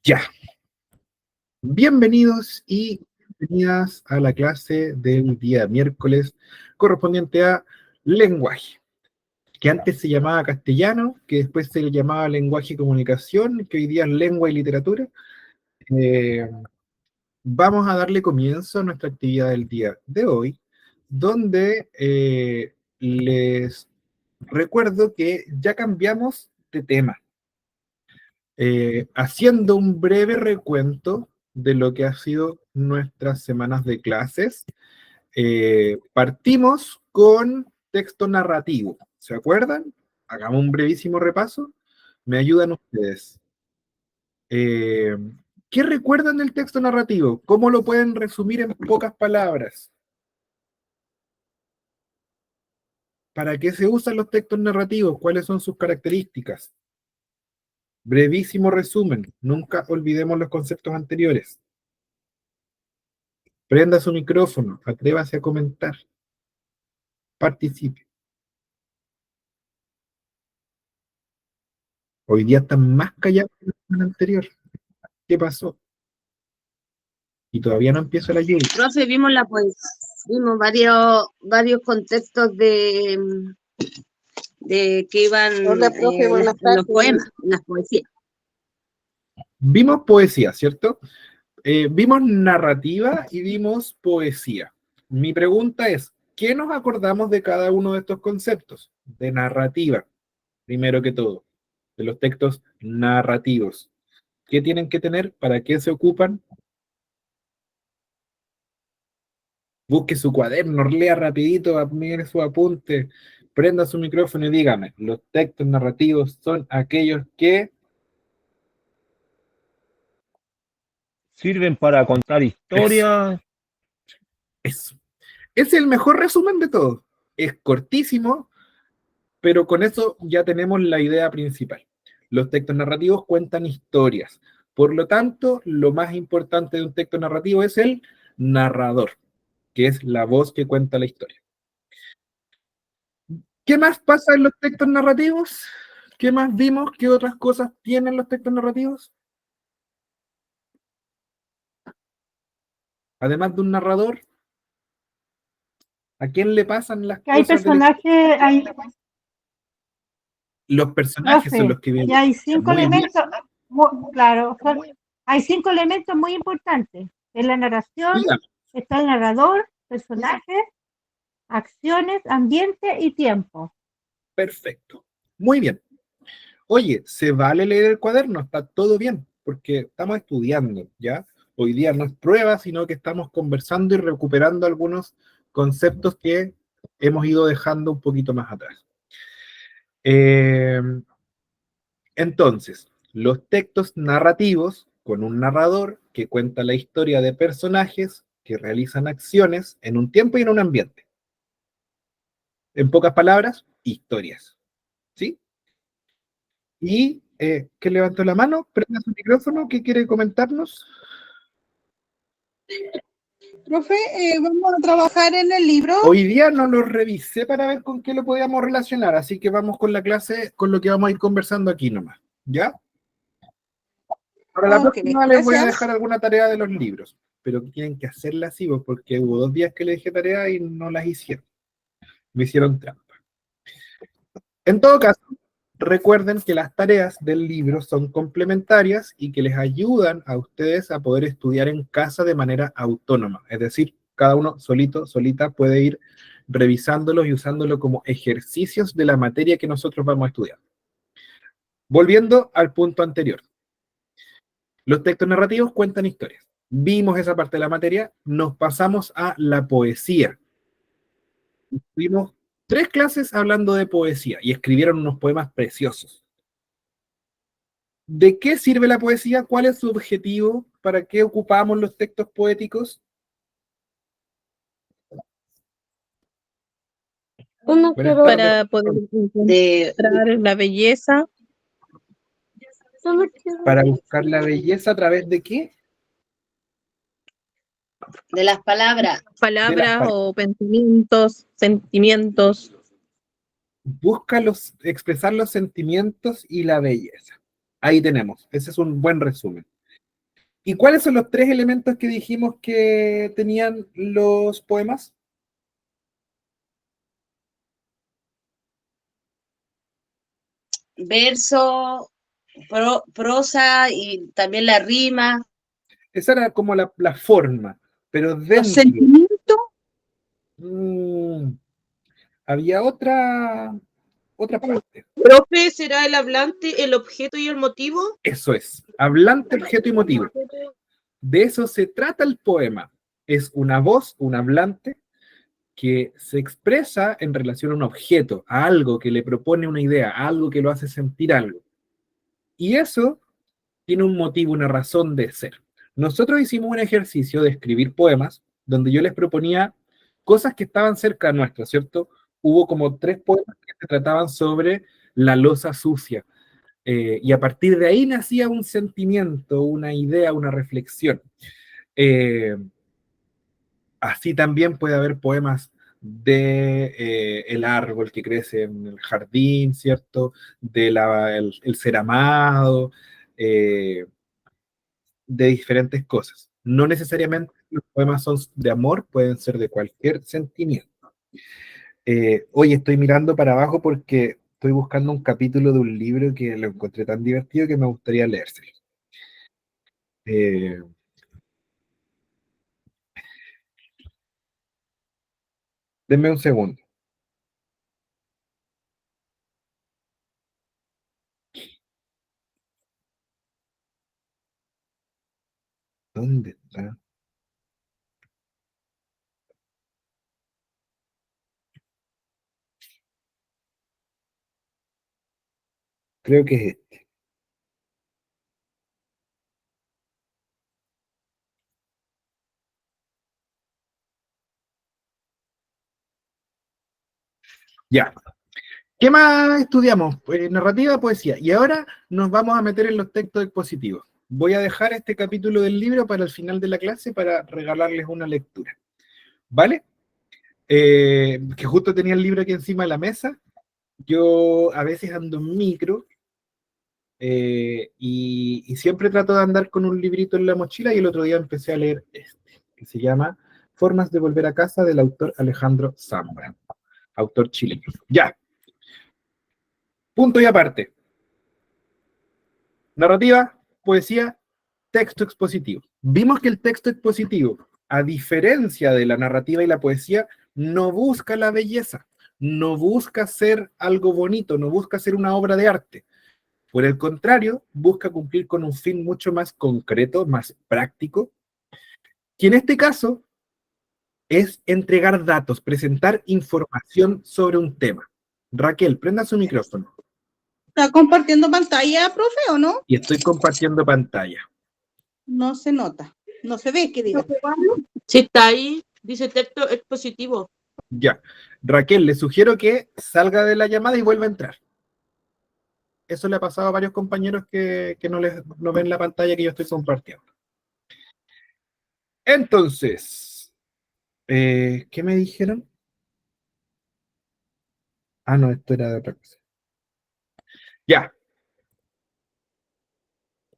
Ya. Bienvenidos y bienvenidas a la clase del día miércoles correspondiente a lenguaje, que antes se llamaba castellano, que después se llamaba lenguaje y comunicación, que hoy día es lengua y literatura. Eh, Vamos a darle comienzo a nuestra actividad del día de hoy, donde les recuerdo que ya cambiamos de tema. Haciendo un breve recuento de lo que ha sido nuestras semanas de clases, partimos con texto narrativo. ¿Se acuerdan? Hagamos un brevísimo repaso. Me ayudan ustedes. Eh, ¿Qué recuerdan del texto narrativo? ¿Cómo lo pueden resumir en pocas palabras? ¿Para qué se usan los textos narrativos? ¿Cuáles son sus características? Brevísimo resumen. Nunca olvidemos los conceptos anteriores. Prenda su micrófono, atrévase a comentar, participe. Hoy día están más callados que la semana anterior. ¿Qué pasó? Y todavía no empieza la lluvia. Profe, vimos vimos varios contextos de que iban Hola, profe, buenas en tardes. los poemas, en las poesías. Vimos poesía, ¿cierto? Vimos narrativa y vimos poesía. Mi pregunta es, ¿qué nos acordamos de cada uno de estos conceptos? De narrativa, primero que todo, de los textos narrativos. ¿Qué tienen que tener? ¿Para qué se ocupan? Busque su cuaderno, lea rapidito, mire su apunte, prenda su micrófono y dígame, los textos narrativos son aquellos que... Sirven para contar historias. Eso. Es el mejor resumen de todo. Es cortísimo, pero con eso ya tenemos la idea principal. Los textos narrativos cuentan historias. Por lo tanto, lo más importante de un texto narrativo es el narrador, que es la voz que cuenta la historia. ¿Qué más pasa en los textos narrativos? ¿Qué más vimos? ¿Qué otras cosas tienen los textos narrativos? Además de un narrador, ¿a quién le pasan las cosas? Hay personajes, Los personajes son los que vienen. y hay 5 elementos, claro, hay 5 elementos muy importantes. En la narración está el narrador, personajes, acciones, ambiente y tiempo. Perfecto. Muy bien. Oye, ¿se vale leer el cuaderno? Está todo bien, porque estamos estudiando, ¿ya? Hoy día no es prueba, sino que estamos conversando y recuperando algunos conceptos que hemos ido dejando un poquito más atrás. Entonces, los textos narrativos, con un narrador que cuenta la historia de personajes que realizan acciones en un tiempo y en un ambiente. En pocas palabras, historias. ¿Sí? Y que levantó la mano, prenda su micrófono, ¿qué quiere comentarnos? Profe, vamos a trabajar en el libro. Hoy día no lo revisé para ver con qué lo podíamos relacionar, así que vamos con la clase, con lo que vamos a ir conversando aquí nomás, ¿ya? Para la próxima les voy a dejar alguna tarea de los libros, pero tienen que hacerla así, porque hubo 2 días que les dejé tarea y no las hicieron. Me hicieron trampa. En todo caso, recuerden que las tareas del libro son complementarias y que les ayudan a ustedes a poder estudiar en casa de manera autónoma. Es decir, cada uno solito, solita puede ir revisándolos y usándolo como ejercicios de la materia que nosotros vamos a estudiar. Volviendo al punto anterior. Los textos narrativos cuentan historias. Vimos esa parte de la materia, nos pasamos a la poesía. Tuvimos 3 clases hablando de poesía y escribieron unos poemas preciosos. ¿De qué sirve la poesía? ¿Cuál es su objetivo? ¿Para qué ocupamos los textos poéticos? Para poder encontrar la belleza. Para buscar la belleza a través de qué? De las palabras. Palabras o pensamientos, sentimientos. Busca expresar los sentimientos y la belleza. Ahí tenemos. Ese es un buen resumen. ¿Y cuáles son los 3 elementos que dijimos que tenían los poemas? Verso, prosa y también la rima. Esa era como la forma, pero dentro... ¿Los sentimientos? Había otra parte. Profe, ¿será el hablante, el objeto y el motivo? Eso es, hablante, objeto y motivo. De eso se trata el poema. Es una voz, un hablante, que se expresa en relación a un objeto, a algo que le propone una idea, a algo que lo hace sentir algo. Y eso tiene un motivo, una razón de ser. Nosotros hicimos un ejercicio de escribir poemas donde yo les proponía cosas que estaban cerca nuestras, ¿cierto? Hubo como 3 poemas que se trataban sobre la loza sucia. Y a partir de ahí nacía un sentimiento, una idea, una reflexión. Así también puede haber poemas de el árbol que crece en el jardín, ¿cierto? De el ser amado, de diferentes cosas. No necesariamente los poemas son de amor, pueden ser de cualquier sentimiento. Hoy estoy mirando para abajo porque estoy buscando un capítulo de un libro que lo encontré tan divertido que me gustaría leérselo. Denme un segundo. ¿Dónde está? Creo que es este. Ya. ¿Qué más estudiamos? Narrativa, poesía. Y ahora nos vamos a meter en los textos expositivos. Voy a dejar este capítulo del libro para el final de la clase para regalarles una lectura. ¿Vale? Que justo tenía el libro aquí encima de la mesa. Yo a veces ando en micro y siempre trato de andar con un librito en la mochila, y el otro día empecé a leer este, que se llama Formas de volver a casa, del autor Alejandro Zambra, autor chileno. Ya. Punto y aparte. Narrativa, poesía, texto expositivo. Vimos que el texto expositivo, a diferencia de la narrativa y la poesía, no busca la belleza, no busca ser algo bonito, no busca ser una obra de arte. Por el contrario, busca cumplir con un fin mucho más concreto, más práctico, que en este caso es entregar datos, presentar información sobre un tema. Raquel, prenda su micrófono. ¿Está compartiendo pantalla, profe, o no? Y estoy compartiendo pantalla. No se nota, no se ve, que diga. Si está ahí, dice texto expositivo. Ya. Raquel, le sugiero que salga de la llamada y vuelva a entrar. Eso le ha pasado a varios compañeros que no ven la pantalla que yo estoy compartiendo. Entonces, ¿qué me dijeron? Ah, no, esto era de otra cosa. Ya.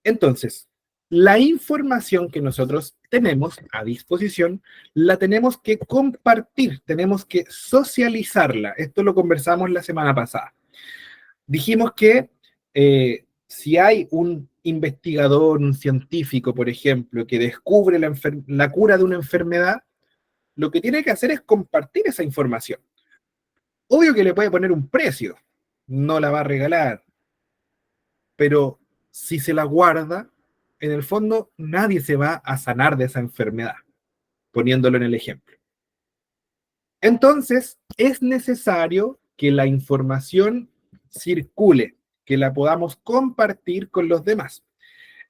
Entonces, la información que nosotros tenemos a disposición, la tenemos que compartir, tenemos que socializarla. Esto lo conversamos la semana pasada. Dijimos que si hay un investigador, un científico, por ejemplo, que descubre la cura de una enfermedad, lo que tiene que hacer es compartir esa información. Obvio que le puede poner un precio, no la va a regalar, pero si se la guarda, en el fondo nadie se va a sanar de esa enfermedad, poniéndolo en el ejemplo. Entonces, es necesario que la información circule, que la podamos compartir con los demás.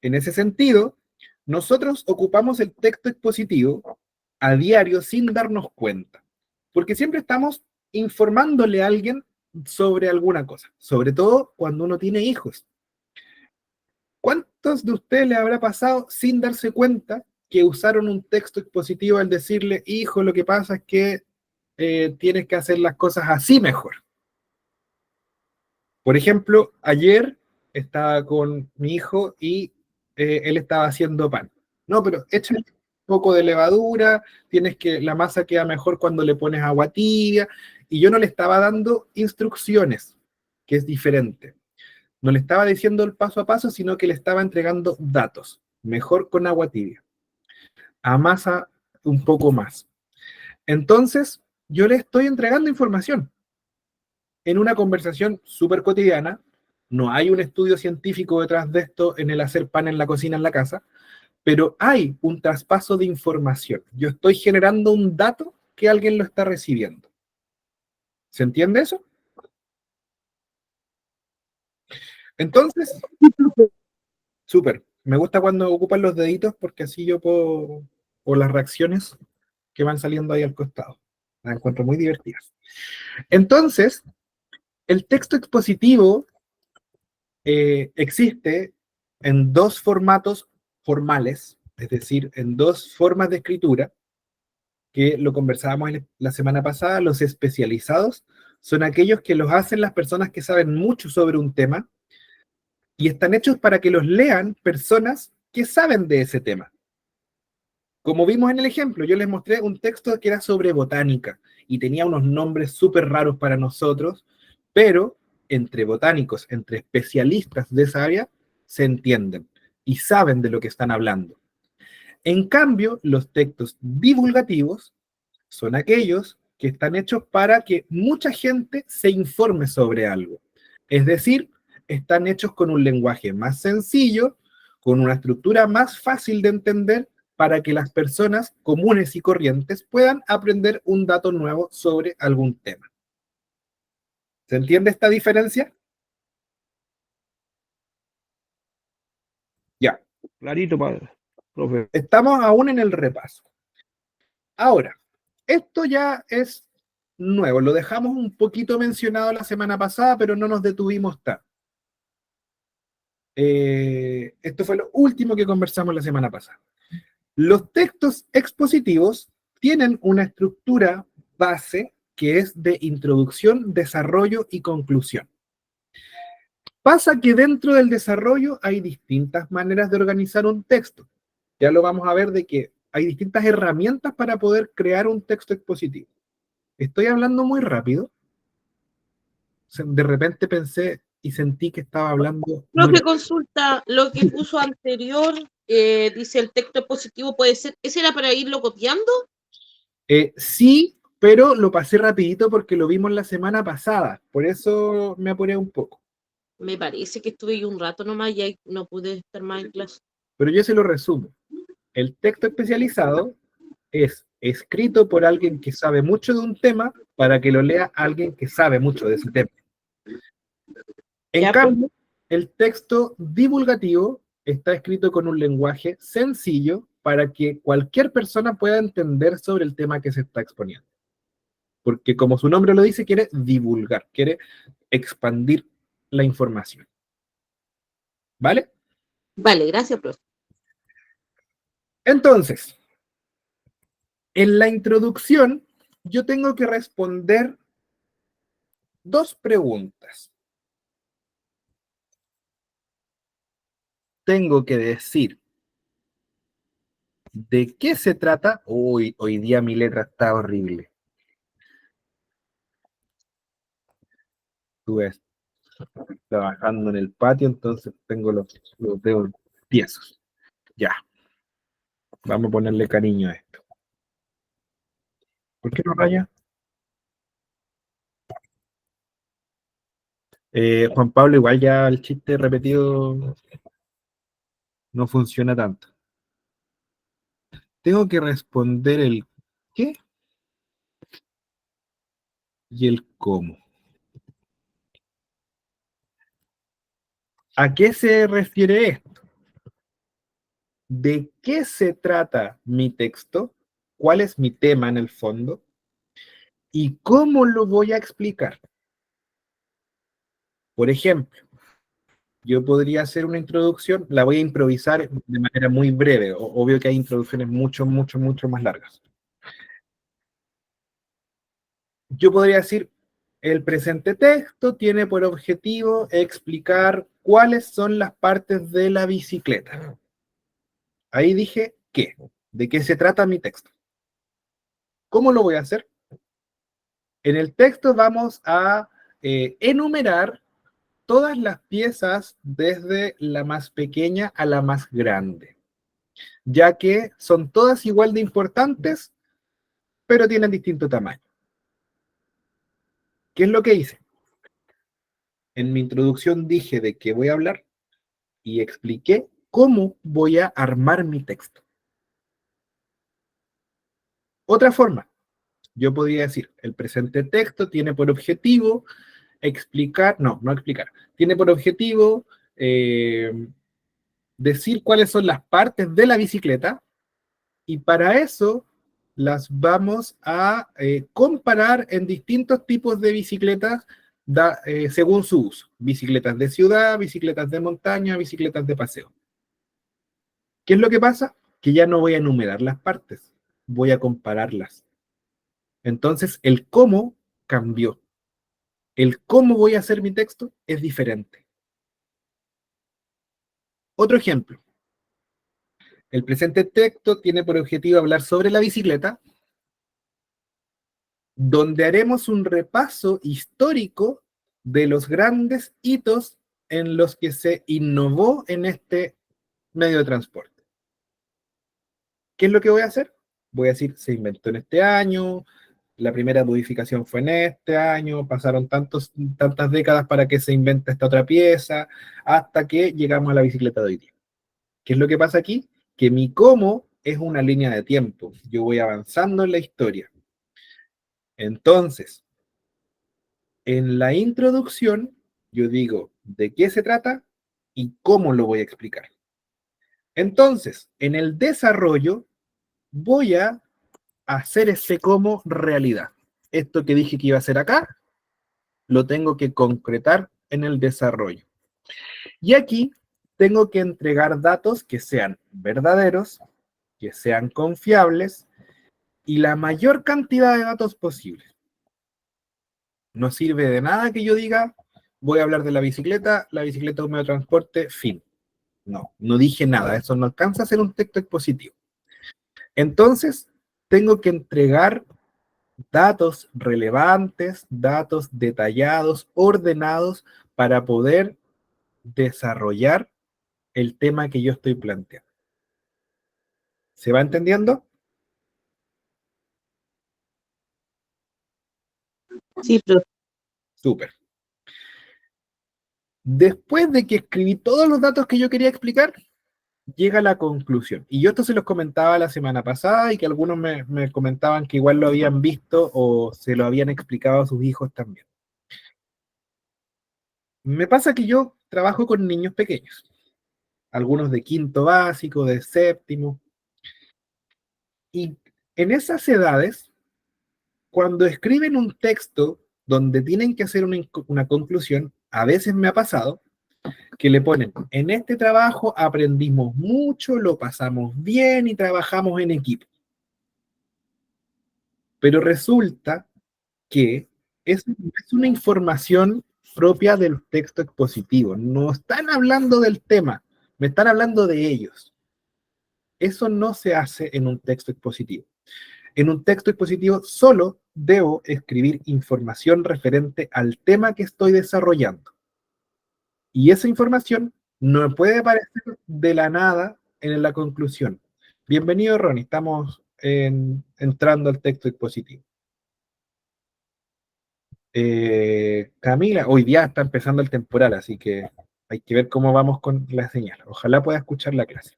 En ese sentido, nosotros ocupamos el texto expositivo a diario sin darnos cuenta, porque siempre estamos informándole a alguien sobre alguna cosa, sobre todo cuando uno tiene hijos. ¿Cuántos de ustedes les habrá pasado sin darse cuenta que usaron un texto expositivo al decirle, hijo, lo que pasa es que tienes que hacer las cosas así mejor? Por ejemplo, ayer estaba con mi hijo y él estaba haciendo pan. No, pero échale un poco de levadura, la masa queda mejor cuando le pones agua tibia, y yo no le estaba dando instrucciones, que es diferente. No le estaba diciendo el paso a paso, sino que le estaba entregando datos. Mejor con agua tibia. Amasa un poco más. Entonces, yo le estoy entregando información en una conversación súper cotidiana. No hay un estudio científico detrás de esto en el hacer pan en la cocina en la casa, pero hay un traspaso de información. Yo estoy generando un dato que alguien lo está recibiendo. ¿Se entiende eso? Entonces, súper. Me gusta cuando ocupan los deditos porque así yo puedo, o las reacciones que van saliendo ahí al costado. Las encuentro muy divertidas. Entonces, el texto expositivo existe en dos formatos formales, es decir, en dos formas de escritura, que lo conversábamos la semana pasada. Los especializados son aquellos que los hacen las personas que saben mucho sobre un tema y están hechos para que los lean personas que saben de ese tema. Como vimos en el ejemplo, yo les mostré un texto que era sobre botánica y tenía unos nombres súper raros para nosotros, pero entre botánicos, entre especialistas de esa área, se entienden y saben de lo que están hablando. En cambio, los textos divulgativos son aquellos que están hechos para que mucha gente se informe sobre algo. Es decir, están hechos con un lenguaje más sencillo, con una estructura más fácil de entender, para que las personas comunes y corrientes puedan aprender un dato nuevo sobre algún tema. ¿Se entiende esta diferencia? Ya. Clarito, profe. Estamos aún en el repaso. Ahora, esto ya es nuevo, lo dejamos un poquito mencionado la semana pasada, pero no nos detuvimos tanto. Esto fue lo último que conversamos la semana pasada. Los textos expositivos tienen una estructura base que es de introducción, desarrollo y conclusión. Pasa que dentro del desarrollo hay distintas maneras de organizar un texto. Ya lo vamos a ver de que hay distintas herramientas para poder crear un texto expositivo. Estoy hablando muy rápido. De repente pensé y sentí que estaba hablando... Profe, consulta, lo que puso anterior, dice el texto expositivo puede ser, ¿ese era para irlo copiando? Sí, pero lo pasé rapidito porque lo vimos la semana pasada, por eso me apuré un poco. Me parece que estuve yo un rato nomás y ahí no pude estar más en clase. Pero yo se lo resumo. El texto especializado es escrito por alguien que sabe mucho de un tema para que lo lea alguien que sabe mucho de ese tema. En cambio, el texto divulgativo está escrito con un lenguaje sencillo para que cualquier persona pueda entender sobre el tema que se está exponiendo. Porque como su nombre lo dice, quiere divulgar, quiere expandir la información. ¿Vale? Vale, gracias, profe. Entonces, en la introducción, yo tengo que responder dos preguntas. Tengo que decir de qué se trata. Uy, hoy día mi letra está horrible. Estuve trabajando en el patio, entonces tengo los dedos tiesos. Ya. Vamos a ponerle cariño a esto. ¿Por qué no raya? Juan Pablo, igual ya el chiste repetido no funciona tanto. Tengo que responder el qué y el cómo. ¿A qué se refiere esto? ¿De qué se trata mi texto? ¿Cuál es mi tema en el fondo? ¿Y cómo lo voy a explicar? Por ejemplo, yo podría hacer una introducción, la voy a improvisar de manera muy breve. Obvio que hay introducciones mucho más largas. Yo podría decir, el presente texto tiene por objetivo explicar cuáles son las partes de la bicicleta. Ahí dije qué, de qué se trata mi texto. ¿Cómo lo voy a hacer? En el texto vamos a enumerar todas las piezas desde la más pequeña a la más grande, ya que son todas igual de importantes, pero tienen distinto tamaño. ¿Qué es lo que hice? En mi introducción dije de qué voy a hablar y expliqué cómo voy a armar mi texto. Otra forma, yo podría decir, el presente texto tiene por objetivo explicar, no explicar, tiene por objetivo decir cuáles son las partes de la bicicleta y para eso las vamos a comparar en distintos tipos de bicicletas según su uso. Bicicletas de ciudad, bicicletas de montaña, bicicletas de paseo. ¿Qué es lo que pasa? Que ya no voy a enumerar las partes, voy a compararlas. Entonces, el cómo cambió. El cómo voy a hacer mi texto es diferente. Otro ejemplo. El presente texto tiene por objetivo hablar sobre la bicicleta, donde haremos un repaso histórico de los grandes hitos en los que se innovó en este medio de transporte. ¿Qué es lo que voy a hacer? Voy a decir, se inventó en este año, la primera modificación fue en este año, pasaron tantas décadas para que se invente esta otra pieza, hasta que llegamos a la bicicleta de hoy día. ¿Qué es lo que pasa aquí? Que mi cómo es una línea de tiempo. Yo voy avanzando en la historia. Entonces, en la introducción, yo digo de qué se trata y cómo lo voy a explicar. Entonces, en el desarrollo, voy a hacer ese cómo realidad. Esto que dije que iba a hacer acá, lo tengo que concretar en el desarrollo. Y aquí tengo que entregar datos que sean verdaderos, que sean confiables y la mayor cantidad de datos posible. No sirve de nada que yo diga, voy a hablar de la bicicleta es un medio de transporte, fin. No dije nada, eso no alcanza a ser un texto expositivo. Entonces, tengo que entregar datos relevantes, datos detallados, ordenados, para poder desarrollar el tema que yo estoy planteando. ¿Se va entendiendo? Sí, pero Súper. Después de que escribí todos los datos que yo quería explicar, llega la conclusión. Y yo esto se los comentaba la semana pasada y que algunos me comentaban que igual lo habían visto o se lo habían explicado a sus hijos también. Me pasa que yo trabajo con niños pequeños, algunos de quinto básico, de séptimo, y en esas edades, cuando escriben un texto donde tienen que hacer una conclusión, a veces me ha pasado que le ponen, en este trabajo aprendimos mucho, lo pasamos bien y trabajamos en equipo. Pero resulta que es una información propia del texto expositivo. No están hablando del tema, me están hablando de ellos. Eso no se hace en un texto expositivo. En un texto expositivo solo debo escribir información referente al tema que estoy desarrollando. Y esa información no puede aparecer de la nada en la conclusión. Bienvenido, Ronnie. Estamos entrando al texto expositivo. Camila, hoy día está empezando el temporal, así que hay que ver cómo vamos con la señal. Ojalá pueda escuchar la clase.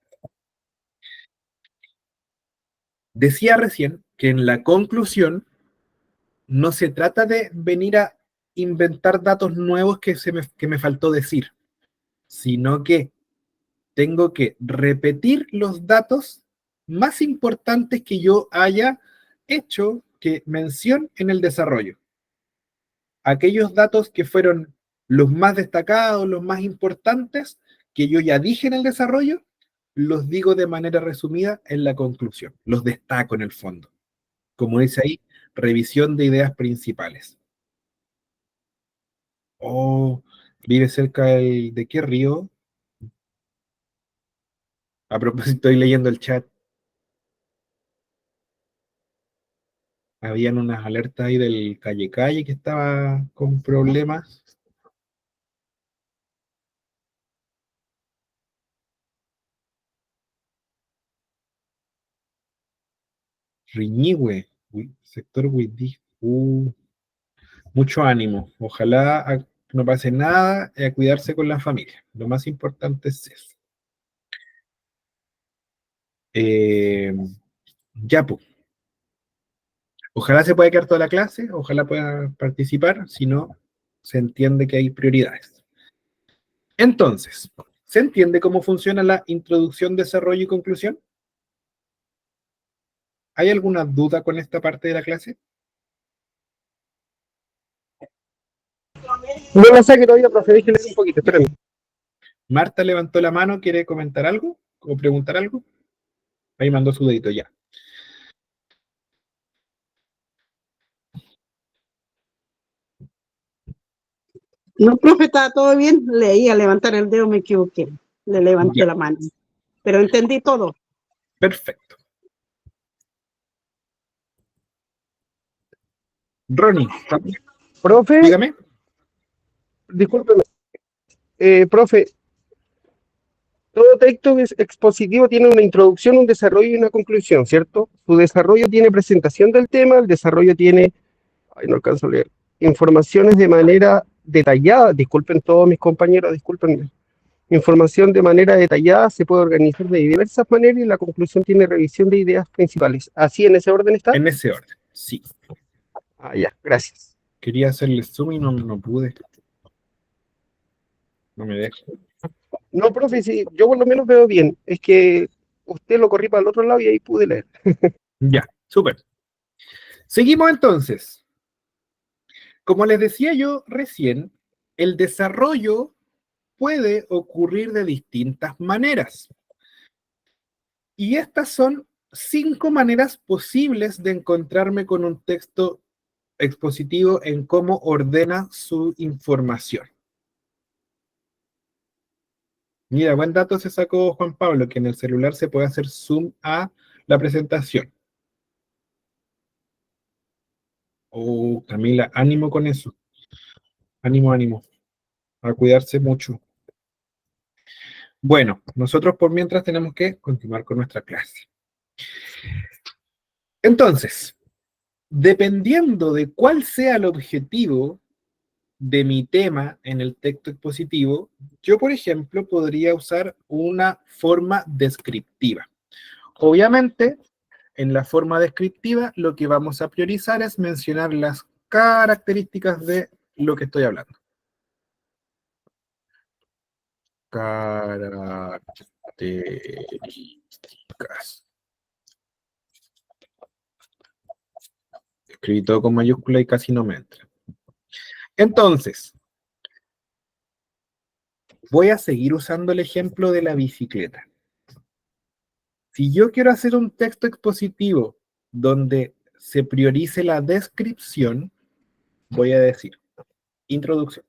Decía recién que en la conclusión no se trata de venir a inventar datos nuevos que me faltó decir, sino que tengo que repetir los datos más importantes que yo haya hecho que mención en el desarrollo. Aquellos datos que fueron los más destacados, los más importantes, que yo ya dije en el desarrollo, los digo de manera resumida en la conclusión, los destaco en el fondo. Como dice ahí, revisión de ideas principales. Oh, vive cerca ¿de qué río? A propósito, estoy leyendo el chat. Habían unas alertas ahí del Calle Calle que estaba con problemas. Riñihue, sector Huidí. Mucho ánimo. Ojalá no pase nada y a cuidarse con la familia. Lo más importante es eso. Ya, pues. Ojalá se pueda quedar toda la clase, ojalá pueda participar, si no, se entiende que hay prioridades. Entonces, ¿se entiende cómo funciona la introducción, desarrollo y conclusión? ¿Hay alguna duda con esta parte de la clase? No la saque todavía, profe, déjele un poquito, espérame. Marta levantó la mano, ¿quiere comentar algo o preguntar algo? Ahí mandó su dedito ya. No, profe, estaba todo bien. Leí a levantar el dedo, me equivoqué. Le levanté la mano. Pero entendí todo. Perfecto. Ronnie, Profe, dígame. discúlpeme. Profe, todo texto expositivo tiene una introducción, un desarrollo y una conclusión, ¿cierto? Su desarrollo tiene presentación del tema, el desarrollo tiene, ay, no alcanzo a leer, informaciones de manera detallada, disculpen todos mis compañeros, disculpen, información de manera detallada se puede organizar de diversas maneras y la conclusión tiene revisión de ideas principales. ¿Así en ese orden está? En ese orden, sí. Ah, ya, gracias. Quería hacerle zoom y no pude. No me dejo. No, profe, sí, yo por lo menos veo bien. Es que usted lo corrí para el otro lado y ahí pude leer. Ya, súper. Seguimos entonces. Como les decía yo recién, el desarrollo puede ocurrir de distintas maneras. Y estas son 5 maneras posibles de encontrarme con un texto expositivo en cómo ordena su información. Mira, buen dato se sacó Juan Pablo, que en el celular se puede hacer zoom a la presentación. Oh, Camila, ánimo con eso. Ánimo, ánimo. A cuidarse mucho. Bueno, nosotros por mientras tenemos que continuar con nuestra clase. Entonces, dependiendo de cuál sea el objetivo de mi tema en el texto expositivo, yo, por ejemplo, podría usar una forma descriptiva. Obviamente, en la forma descriptiva, lo que vamos a priorizar es mencionar las características de lo que estoy hablando. Características. Escribí todo con mayúscula y casi no me entra. Entonces, voy a seguir usando el ejemplo de la bicicleta. Si yo quiero hacer un texto expositivo donde se priorice la descripción, voy a decir, introducción.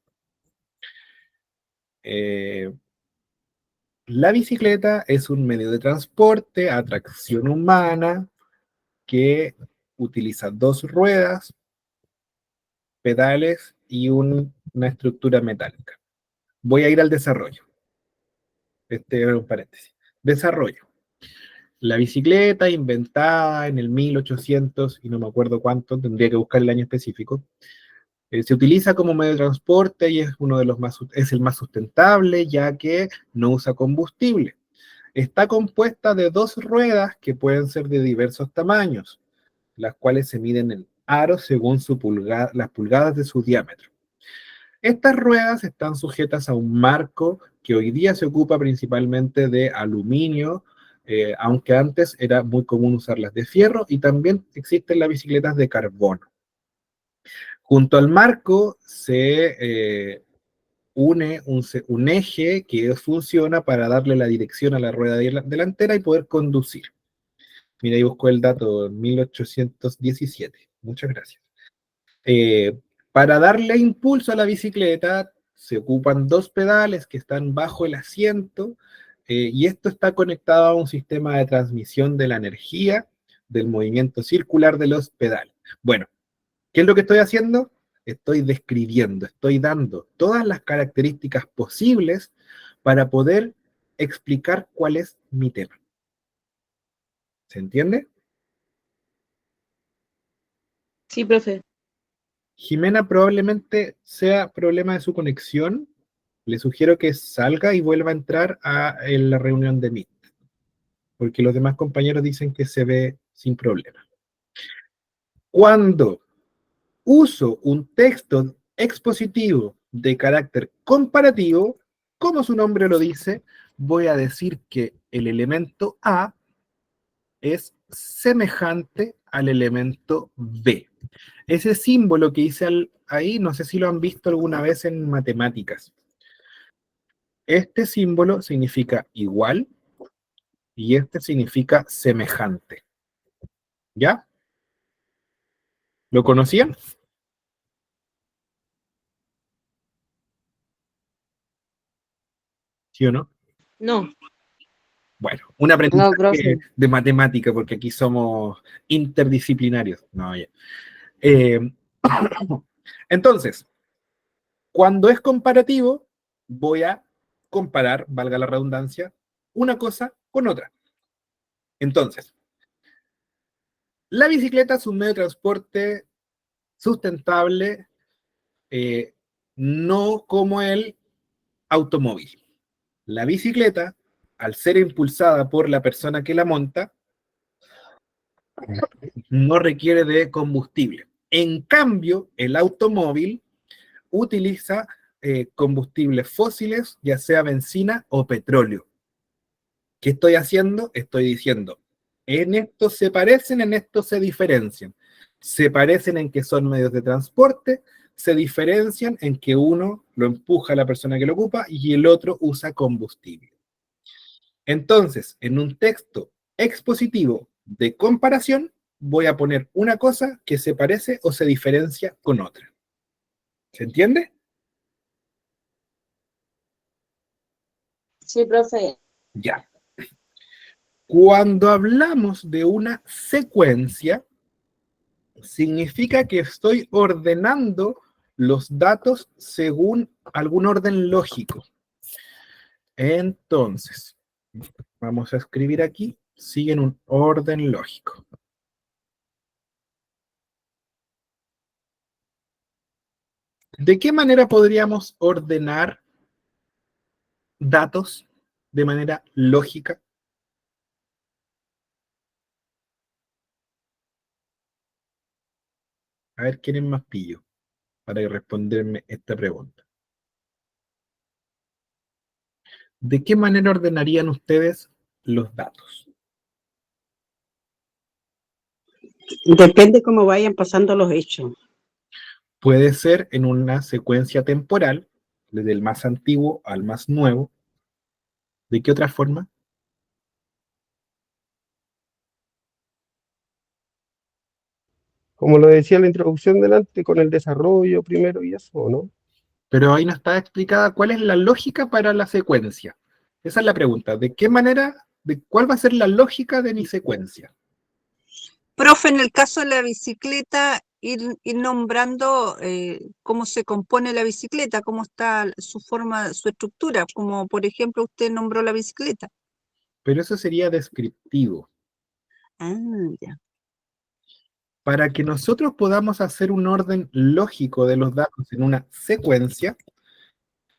La bicicleta es un medio de transporte a tracción humana que utiliza 2 ruedas, pedales y una estructura metálica. Voy a ir al desarrollo. Este es un paréntesis. Desarrollo. La bicicleta inventada en el 1800 y no me acuerdo cuánto, tendría que buscar el año específico. Se utiliza como medio de transporte y es es el más sustentable, ya que no usa combustible. Está compuesta de 2 ruedas que pueden ser de diversos tamaños, las cuales se miden en aros según las pulgadas de su diámetro. Estas ruedas están sujetas a un marco que hoy día se ocupa principalmente de aluminio, aunque antes era muy común usarlas de fierro, y también existen las bicicletas de carbono. Junto al marco se une un eje que funciona para darle la dirección a la rueda delantera y poder conducir. Mira, ahí busco el dato, 1817. Muchas gracias. Para darle impulso a la bicicleta, se ocupan 2 pedales que están bajo el asiento, y esto está conectado a un sistema de transmisión de la energía del movimiento circular de los pedales. Bueno, ¿qué es lo que estoy haciendo? Estoy describiendo, estoy dando todas las características posibles para poder explicar cuál es mi tema. ¿Se entiende? Sí, profe. Jimena, probablemente sea problema de su conexión. Le sugiero que salga y vuelva a entrar en la reunión de Meet, porque los demás compañeros dicen que se ve sin problema. Cuando uso un texto expositivo de carácter comparativo, como su nombre lo dice, voy a decir que el elemento A es semejante al elemento B. Ese símbolo que hice ahí, no sé si lo han visto alguna vez en matemáticas. Este símbolo significa igual y este significa semejante. ¿Ya? ¿Lo conocían? ¿Sí o no? No, Bueno, un no, aprendizaje profe. de matemática, porque aquí somos interdisciplinarios. No, ya. Eh, entonces, cuando es comparativo, voy a comparar, valga la redundancia, una cosa con otra. Entonces, la bicicleta es un medio de transporte sustentable, no como el automóvil. La bicicleta, al ser impulsada por la persona que la monta, no requiere de combustible. En cambio, el automóvil utiliza combustibles fósiles, ya sea benzina o petróleo. ¿Qué estoy haciendo? Estoy diciendo, en esto se parecen, en esto se diferencian. Se parecen en que son medios de transporte, se diferencian en que uno lo empuja a la persona que lo ocupa y el otro usa combustible. Entonces, en un texto expositivo de comparación, voy a poner una cosa que se parece o se diferencia con otra. ¿Se entiende? Sí, profe. Ya. Cuando hablamos de una secuencia, significa que estoy ordenando los datos según algún orden lógico. Entonces, vamos a escribir aquí, siguen un orden lógico. ¿De qué manera podríamos ordenar datos de manera lógica? A ver, ¿quién es más pillo para responderme esta pregunta? ¿De qué manera ordenarían ustedes los datos? Depende cómo vayan pasando los hechos. Puede ser en una secuencia temporal, desde el más antiguo al más nuevo. ¿De qué otra forma? Como lo decía en la introducción delante, con el desarrollo primero y eso, ¿no? Pero ahí no está explicada cuál es la lógica para la secuencia. Esa es la pregunta. ¿De qué manera, cuál va a ser la lógica de mi secuencia? Profe, en el caso de la bicicleta, ir nombrando cómo se compone la bicicleta, cómo está su forma, su estructura, como por ejemplo usted nombró la bicicleta. Pero eso sería descriptivo. Ah, ya. Para que nosotros podamos hacer un orden lógico de los datos en una secuencia,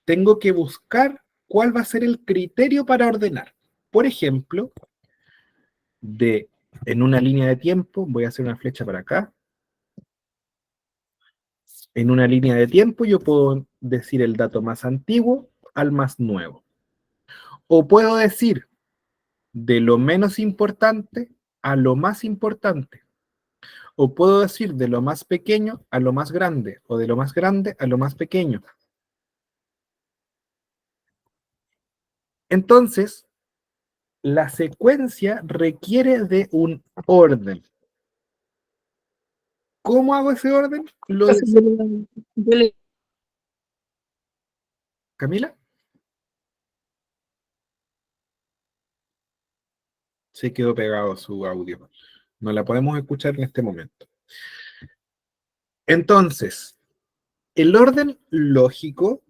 tengo que buscar cuál va a ser el criterio para ordenar. Por ejemplo, en una línea de tiempo, voy a hacer una flecha para acá. En una línea de tiempo yo puedo decir el dato más antiguo al más nuevo. O puedo decir de lo menos importante a lo más importante. O puedo decir de lo más pequeño a lo más grande, o de lo más grande a lo más pequeño. Entonces, la secuencia requiere de un orden. ¿Cómo hago ese orden? Profe, yo le- ¿Camila? Se quedó pegado su audio. No la podemos escuchar en este momento. Entonces, el orden lógico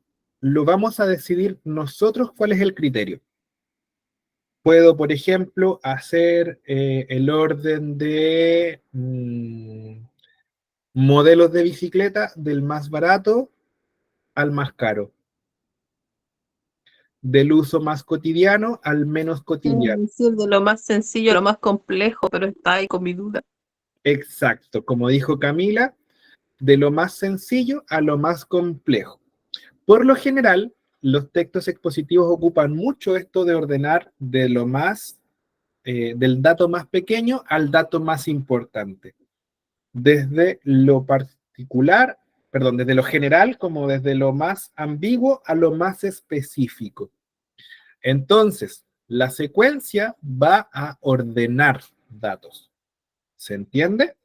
lo vamos a decidir nosotros cuál es el criterio. Puedo, por ejemplo, hacer el orden de modelos de bicicleta del más barato al más caro, del uso más cotidiano al menos cotidiano. decir, de lo más sencillo a lo más complejo, pero está ahí con mi duda. Exacto, como dijo Camila, de lo más sencillo a lo más complejo. Por lo general, los textos expositivos ocupan mucho esto de ordenar de lo más, del dato más pequeño al dato más importante. Desde lo particular, perdón, desde lo general como desde lo más ambiguo a lo más específico. Entonces, la secuencia va a ordenar datos. ¿Se entiende?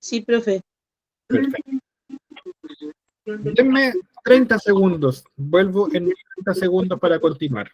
Sí, profe. Perfecto. Denme 30 segundos. Vuelvo en 30 segundos para continuar.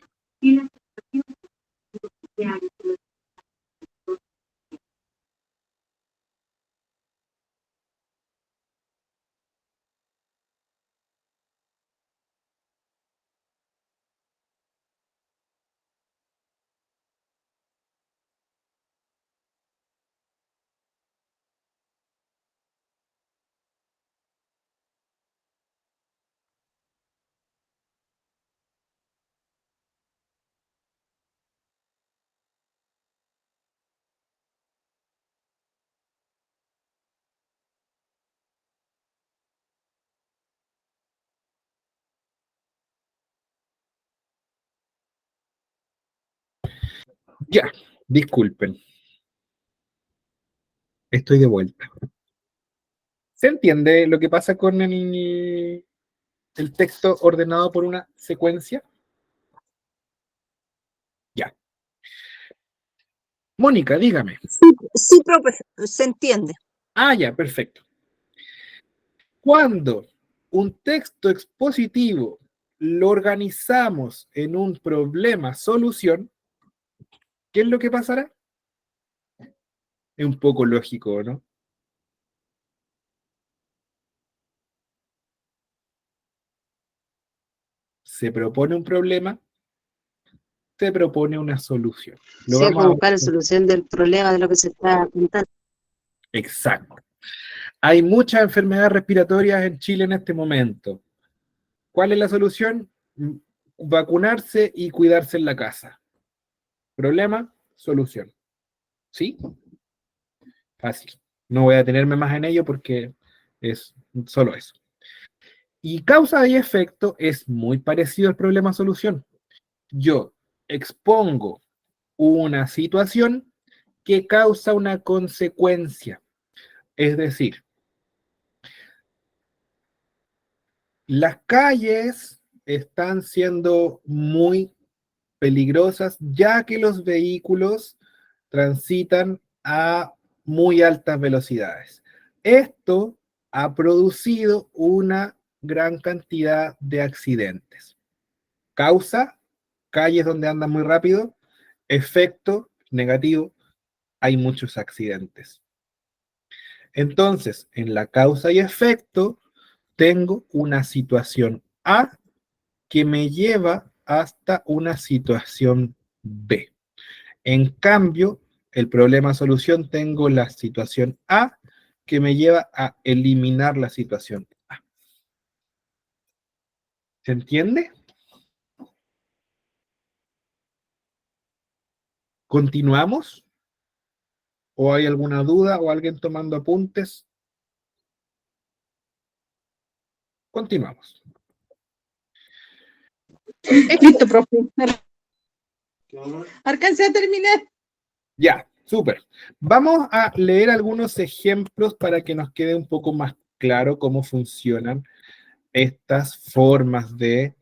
Ya, disculpen. Estoy de vuelta. ¿Se entiende lo que pasa con el texto ordenado por una secuencia? Ya. Mónica, dígame. Sí, profe, se entiende. Ah, ya, perfecto. Cuando un texto expositivo lo organizamos en un problema-solución, ¿qué es lo que pasará? Es un poco lógico, ¿no? Se propone un problema, se propone una solución. Lo Sí, vamos como a buscar la ver. solución del problema de lo que se está apuntando. Exacto. Hay muchas enfermedades respiratorias en Chile en este momento. ¿Cuál es la solución? Vacunarse y cuidarse en la casa. Problema, solución. ¿Sí? Fácil. No voy a detenerme más en ello porque es solo eso. Y causa y efecto es muy parecido al problema-solución. Yo expongo una situación que causa una consecuencia. Es decir, las calles están siendo muy peligrosas ya que los vehículos transitan a muy altas velocidades. Esto ha producido una gran cantidad de accidentes. Causa, calles donde andan muy rápido. Efecto negativo, hay muchos accidentes. Entonces, en la causa y efecto, tengo una situación A que me lleva hasta una situación B. En cambio, el problema-solución tengo la situación A que me lleva a eliminar la situación A. ¿Se entiende? ¿Continuamos? ¿O hay alguna duda o alguien tomando apuntes? Continuamos. Listo, profe. Alcancé a terminar. Ya, súper. Vamos a leer algunos ejemplos para que nos quede un poco más claro cómo funcionan estas formas de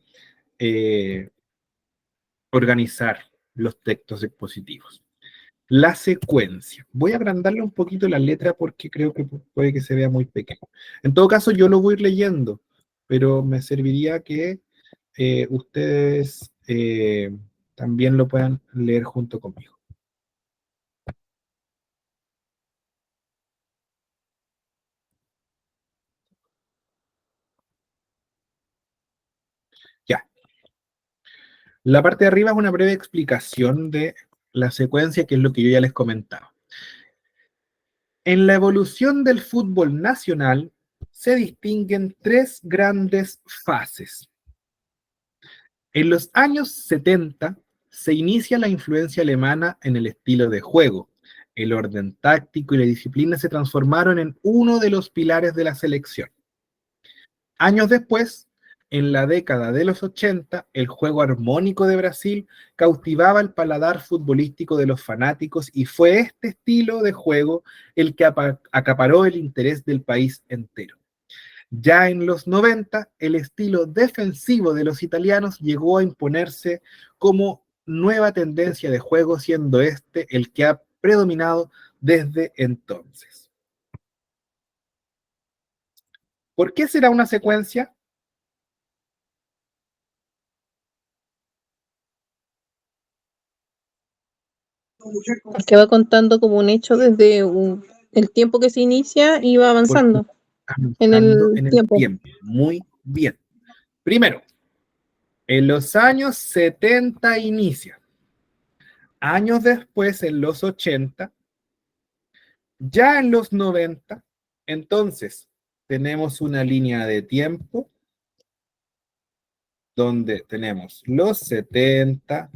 organizar los textos expositivos. La secuencia. Voy a agrandarle un poquito la letra porque creo que puede que se vea muy pequeño. En todo caso, yo lo voy a ir leyendo, pero me serviría que ustedes también lo puedan leer junto conmigo. La parte de arriba es una breve explicación de la secuencia, que es lo que yo ya les comentaba. En la evolución del fútbol nacional se distinguen tres grandes fases. En los años 70 se inicia la influencia alemana en el estilo de juego. El orden táctico y la disciplina se transformaron en uno de los pilares de la selección. Años después, en la década de los 80, el juego armónico de Brasil cautivaba el paladar futbolístico de los fanáticos y fue este estilo de juego el que acaparó el interés del país entero. Ya en los 90, el estilo defensivo de los italianos llegó a imponerse como nueva tendencia de juego, siendo este el que ha predominado desde entonces. ¿Por qué será una secuencia? Que va contando como un hecho desde el tiempo que se inicia y va avanzando en el tiempo. Muy bien. Primero, en los años 70 inicia. Años después, en los 80, ya en los 90, entonces tenemos una línea de tiempo donde tenemos los 70,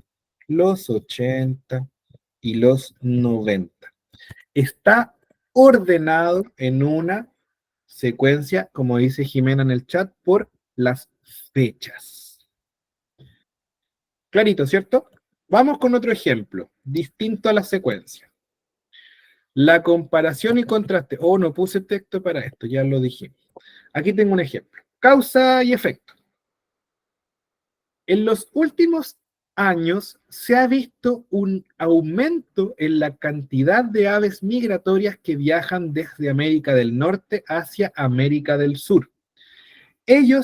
los 80 y los 90. Está ordenado en una secuencia, como dice Jimena en el chat, por las fechas. Clarito, ¿cierto? Vamos con otro ejemplo, distinto a la secuencia. La comparación y contraste. Oh, no puse texto para esto, ya lo dijimos. Aquí tengo un ejemplo. Causa y efecto. En los últimos años se ha visto un aumento en la cantidad de aves migratorias que viajan desde América del Norte hacia América del Sur. Ello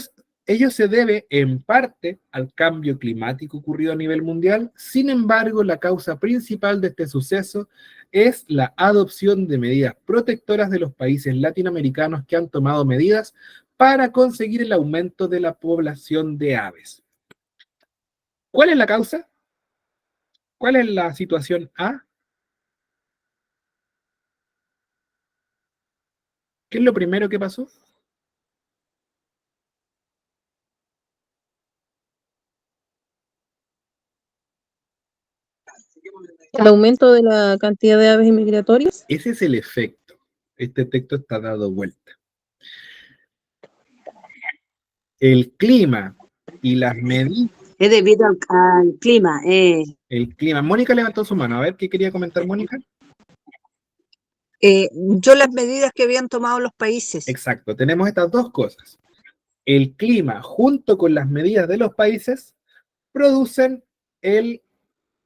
se debe en parte al cambio climático ocurrido a nivel mundial. Sin embargo, la causa principal de este suceso es la adopción de medidas protectoras de los países latinoamericanos que han tomado medidas para conseguir el aumento de la población de aves. ¿Cuál es la causa? ¿Cuál es la situación A? ¿Qué es lo primero que pasó? El aumento de la cantidad de aves migratorias. Ese es el efecto. Este texto está dado vuelta. El clima y las medidas. Es debido al clima. El clima. Mónica levantó su mano. A ver, ¿qué quería comentar, Mónica? Yo las medidas que habían tomado los países. Exacto. Tenemos estas dos cosas. El clima junto con las medidas de los países producen el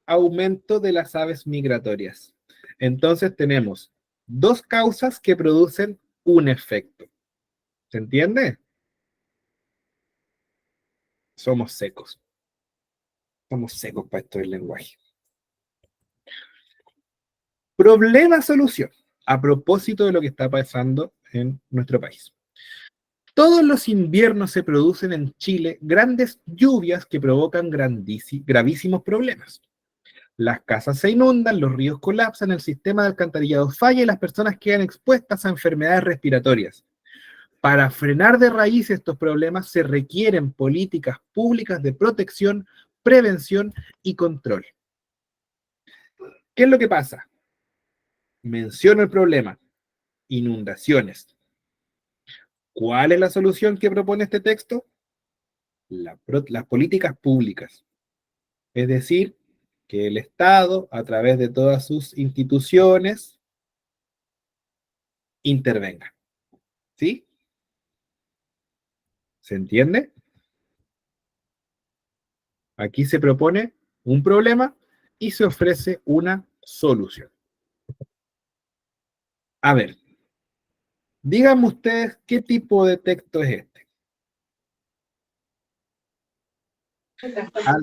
aumento de las aves migratorias. Entonces tenemos dos causas que producen un efecto. ¿Se entiende? Somos secos. Somos secos para esto del lenguaje. Problema-solución. A propósito de lo que está pasando en nuestro país. Todos los inviernos se producen en Chile grandes lluvias que provocan gravísimos problemas. Las casas se inundan, los ríos colapsan, el sistema de alcantarillado falla y las personas quedan expuestas a enfermedades respiratorias. Para frenar de raíz estos problemas se requieren políticas públicas de protección, prevención y control. ¿Qué es lo que pasa? Menciono el problema. Inundaciones. ¿Cuál es la solución que propone este texto? Las políticas públicas. Es decir, que el Estado, a través de todas sus instituciones, intervenga. ¿Sí? ¿Se entiende? Aquí se propone un problema y se ofrece una solución. A ver, díganme ustedes qué tipo de texto es este.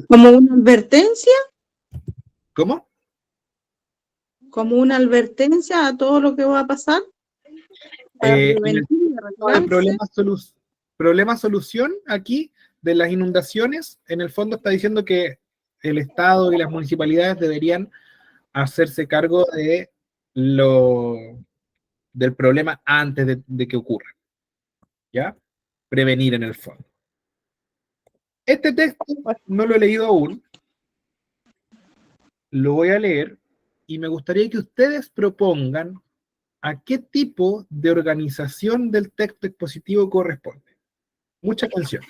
¿Como una advertencia? ¿Cómo? ¿Como una advertencia a todo lo que va a pasar? El problema-solución aquí de las inundaciones, en el fondo está diciendo que el Estado y las municipalidades deberían hacerse cargo del problema antes de que ocurra, ¿ya? Prevenir en el fondo. Este texto no lo he leído aún, lo voy a leer y me gustaría que ustedes propongan a qué tipo de organización del texto expositivo corresponde. Mucha atención.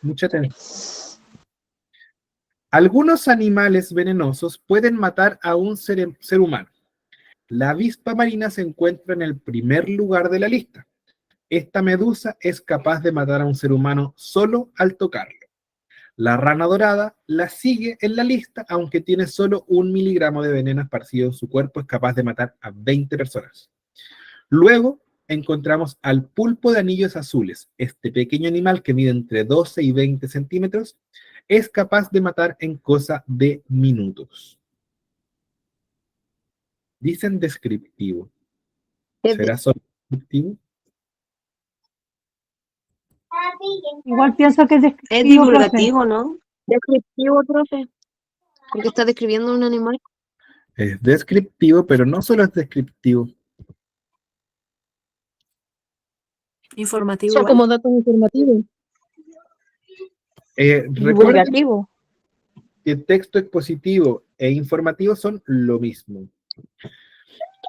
Mucha atención. Algunos animales venenosos pueden matar a un ser humano. La avispa marina se encuentra en el primer lugar de la lista. Esta medusa es capaz de matar a un ser humano solo al tocarlo. La rana dorada la sigue en la lista, aunque tiene solo 1 miligramo de veneno esparcido en su cuerpo, es capaz de matar a 20 personas. Luego encontramos al pulpo de anillos azules. Este pequeño animal que mide entre 12 y 20 centímetros es capaz de matar en cosa de minutos. Dicen descriptivo. ¿Será solo descriptivo? Igual pienso que es Es descriptivo, profe. divulgativo, ¿no? Descriptivo, profe. Porque está describiendo un animal. Es descriptivo, pero no solo es descriptivo. Informativo. Son como datos informativos. Recuerden Divulgativo. que texto expositivo e informativo son lo mismo.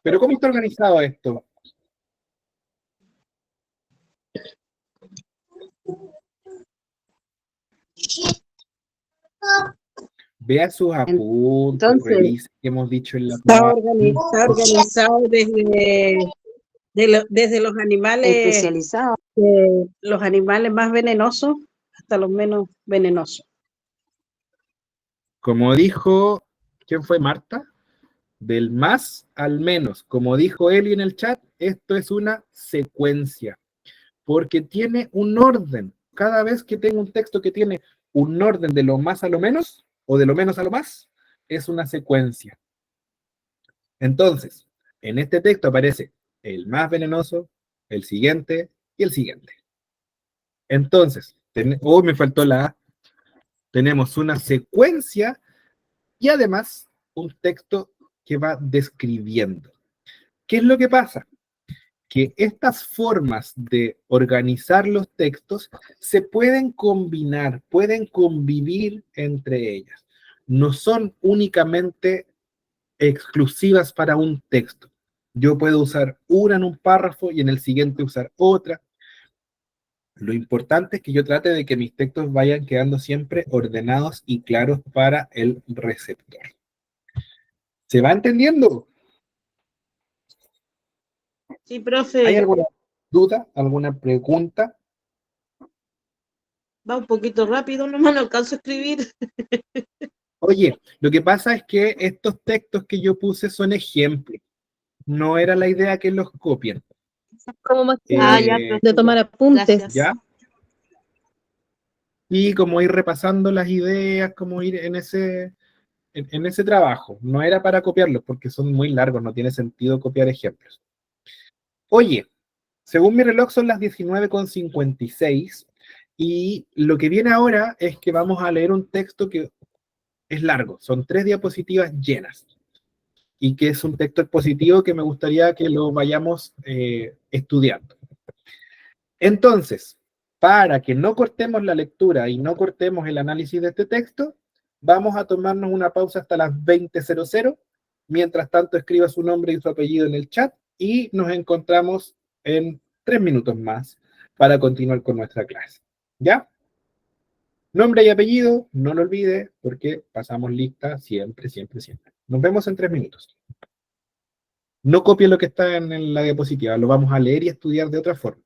Pero ¿cómo está organizado esto? Vea sus apuntes, Entonces, revise qué hemos dicho en la Está clase. organizado desde los animales, especializado. los animales más venenosos hasta los menos venenosos. Como dijo, ¿quién fue Marta? Del más al menos. Como dijo Eli en el chat, esto es una secuencia, porque tiene un orden. Cada vez que tengo un texto que tiene un orden de lo más a lo menos, o de lo menos a lo más, es una secuencia. Entonces, en este texto aparece el más venenoso, el siguiente y el siguiente. Entonces, me faltó la A. Tenemos una secuencia y además un texto que va describiendo. ¿Qué es lo que pasa? Que estas formas de organizar los textos se pueden combinar, pueden convivir entre ellas. No son únicamente exclusivas para un texto. Yo puedo usar una en un párrafo y en el siguiente usar otra. Lo importante es que yo trate de que mis textos vayan quedando siempre ordenados y claros para el receptor. ¿Se va entendiendo? Sí, profe. ¿Hay alguna duda, alguna pregunta? Va un poquito rápido, no me lo alcanzo a escribir. Oye, lo que pasa es que estos textos que yo puse son ejemplos. No era la idea que los copien. Como más que ya, de tomar apuntes. gracias. ¿Ya? Y como ir repasando las ideas, como ir en ese trabajo. No era para copiarlos porque son muy largos, no tiene sentido copiar ejemplos. Oye, según mi reloj son las 19:56 y lo que viene ahora es que vamos a leer un texto que es largo, son 3 diapositivas llenas y que es un texto expositivo que me gustaría que lo vayamos estudiando. Entonces, para que no cortemos la lectura y no cortemos el análisis de este texto, vamos a tomarnos una pausa hasta las 20:00. Mientras tanto, escriba su nombre y su apellido en el chat y nos encontramos en 3 minutos más para continuar con nuestra clase. ¿Ya? Nombre y apellido, no lo olvide, porque pasamos lista siempre, siempre, siempre. Nos vemos en 3 minutos. No copie lo que está en la diapositiva, lo vamos a leer y estudiar de otra forma.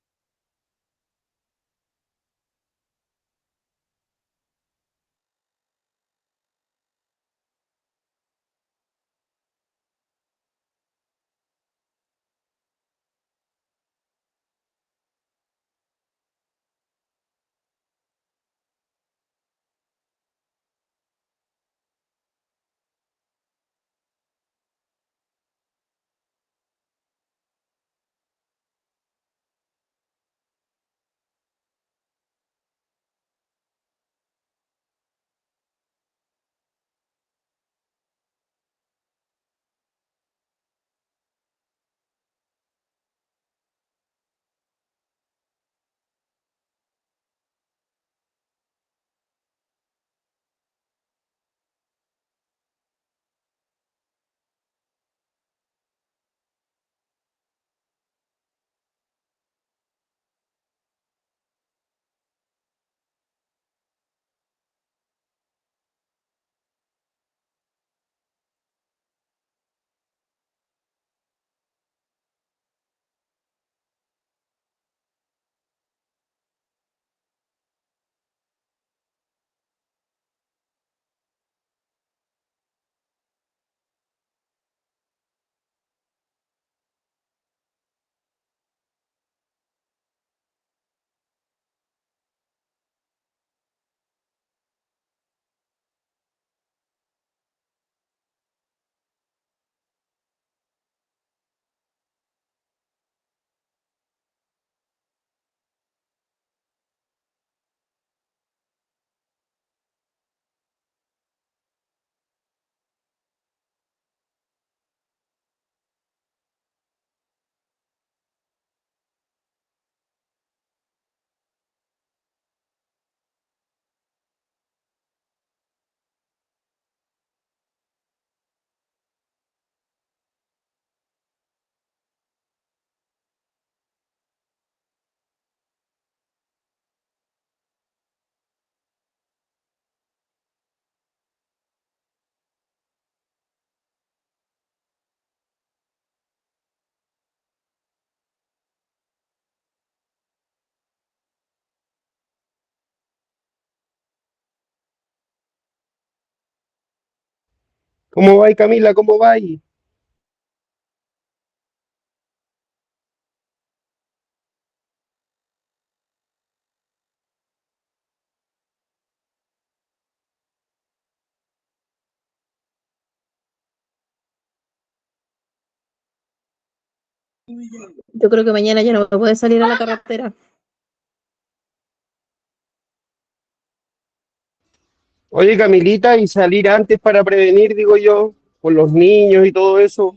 ¿Cómo va, Camila? ¿Cómo va? Yo creo que mañana ya no me puede salir a la carretera. Oye, Camilita, y salir antes para prevenir, digo yo, por los niños y todo eso.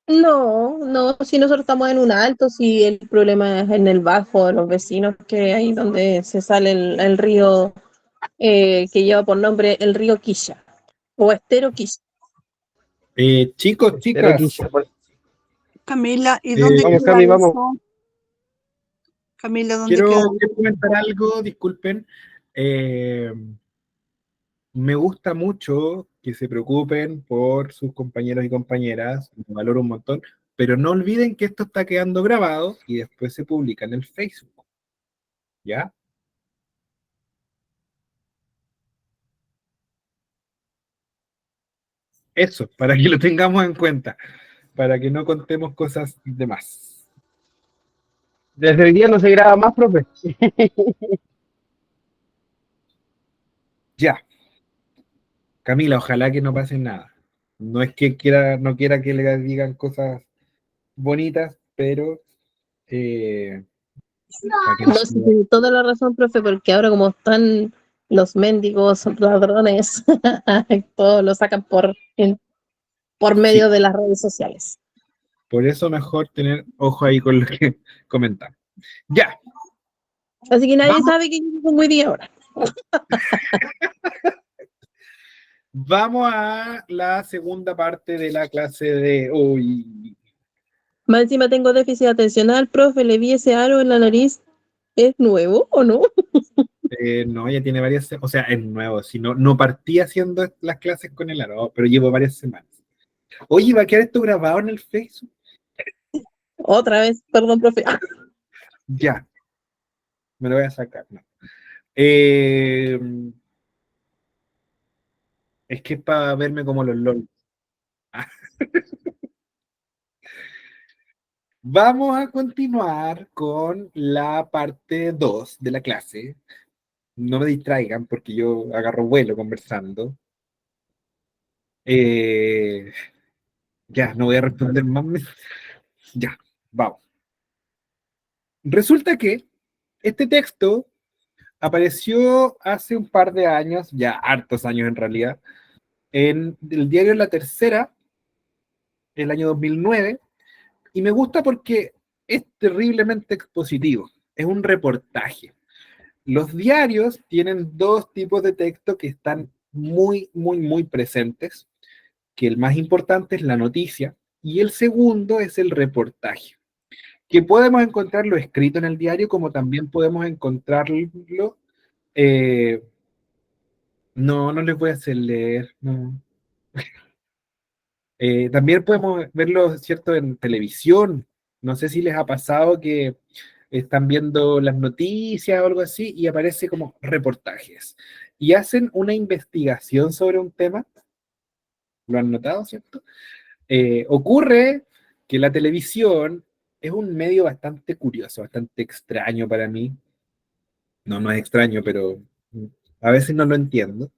No, no, si nosotros estamos en un alto, si el problema es en el bajo de los vecinos, que ahí donde se sale el río que lleva por nombre el río Quilla, o Estero Quilla. Chicos, Pero chicas, Camila, ¿y dónde vamos, queda Cami, vamos. eso? Camila, ¿dónde quiero queda? comentar algo, disculpen. Me gusta mucho que se preocupen por sus compañeros y compañeras, lo valoro un montón, pero no olviden que esto está quedando grabado y después se publica en el Facebook, ¿ya? Eso, para que lo tengamos en cuenta, para que no contemos cosas de más. Desde el día no se graba más, profe. Ya, Camila, ojalá que no pase nada. No es que no quiera que le digan cosas bonitas, pero para que no No, se sí, tiene toda la razón, profe, porque ahora como están los mendigos ladrones, todo lo sacan por sí, medio de las redes sociales. por eso mejor tener ojo ahí con lo que comentamos. Ya, Así que nadie vamos, sabe que yo pongo hoy día ahora. vamos a la segunda parte de la clase de hoy. Más encima tengo déficit atencional, profe, le vi ese aro en la nariz. ¿Es nuevo o no? No, ya tiene varias, o sea, es nuevo, si no, no partí haciendo las clases con el aro, pero llevo varias semanas. Oye, ¿va a quedar esto grabado en el Facebook? Otra vez, perdón, profe. Ya, me lo voy a sacar, no. Eh, es que es para verme como los LOL. Vamos a continuar con la parte 2 de la clase. No me distraigan porque yo agarro vuelo conversando. Eh, ya, no voy a responder más. Ya, vamos. Resulta que este texto apareció hace un par de años, ya hartos años en realidad, en el diario La Tercera, el año 2009, y me gusta porque es terriblemente expositivo. Es un reportaje. Los diarios tienen dos tipos de texto que están muy, muy, muy presentes, que el más importante es la noticia y el segundo es el reportaje, que podemos encontrarlo escrito en el diario como también podemos encontrarlo, eh, no les voy a hacer leer, no. También podemos verlo, ¿cierto?, en televisión. No sé si les ha pasado que están viendo las noticias o algo así y aparece como reportajes. Y hacen una investigación sobre un tema. ¿Lo han notado, cierto? Ocurre que la televisión es un medio bastante curioso, bastante extraño para mí. No, no es extraño, pero a veces no lo entiendo.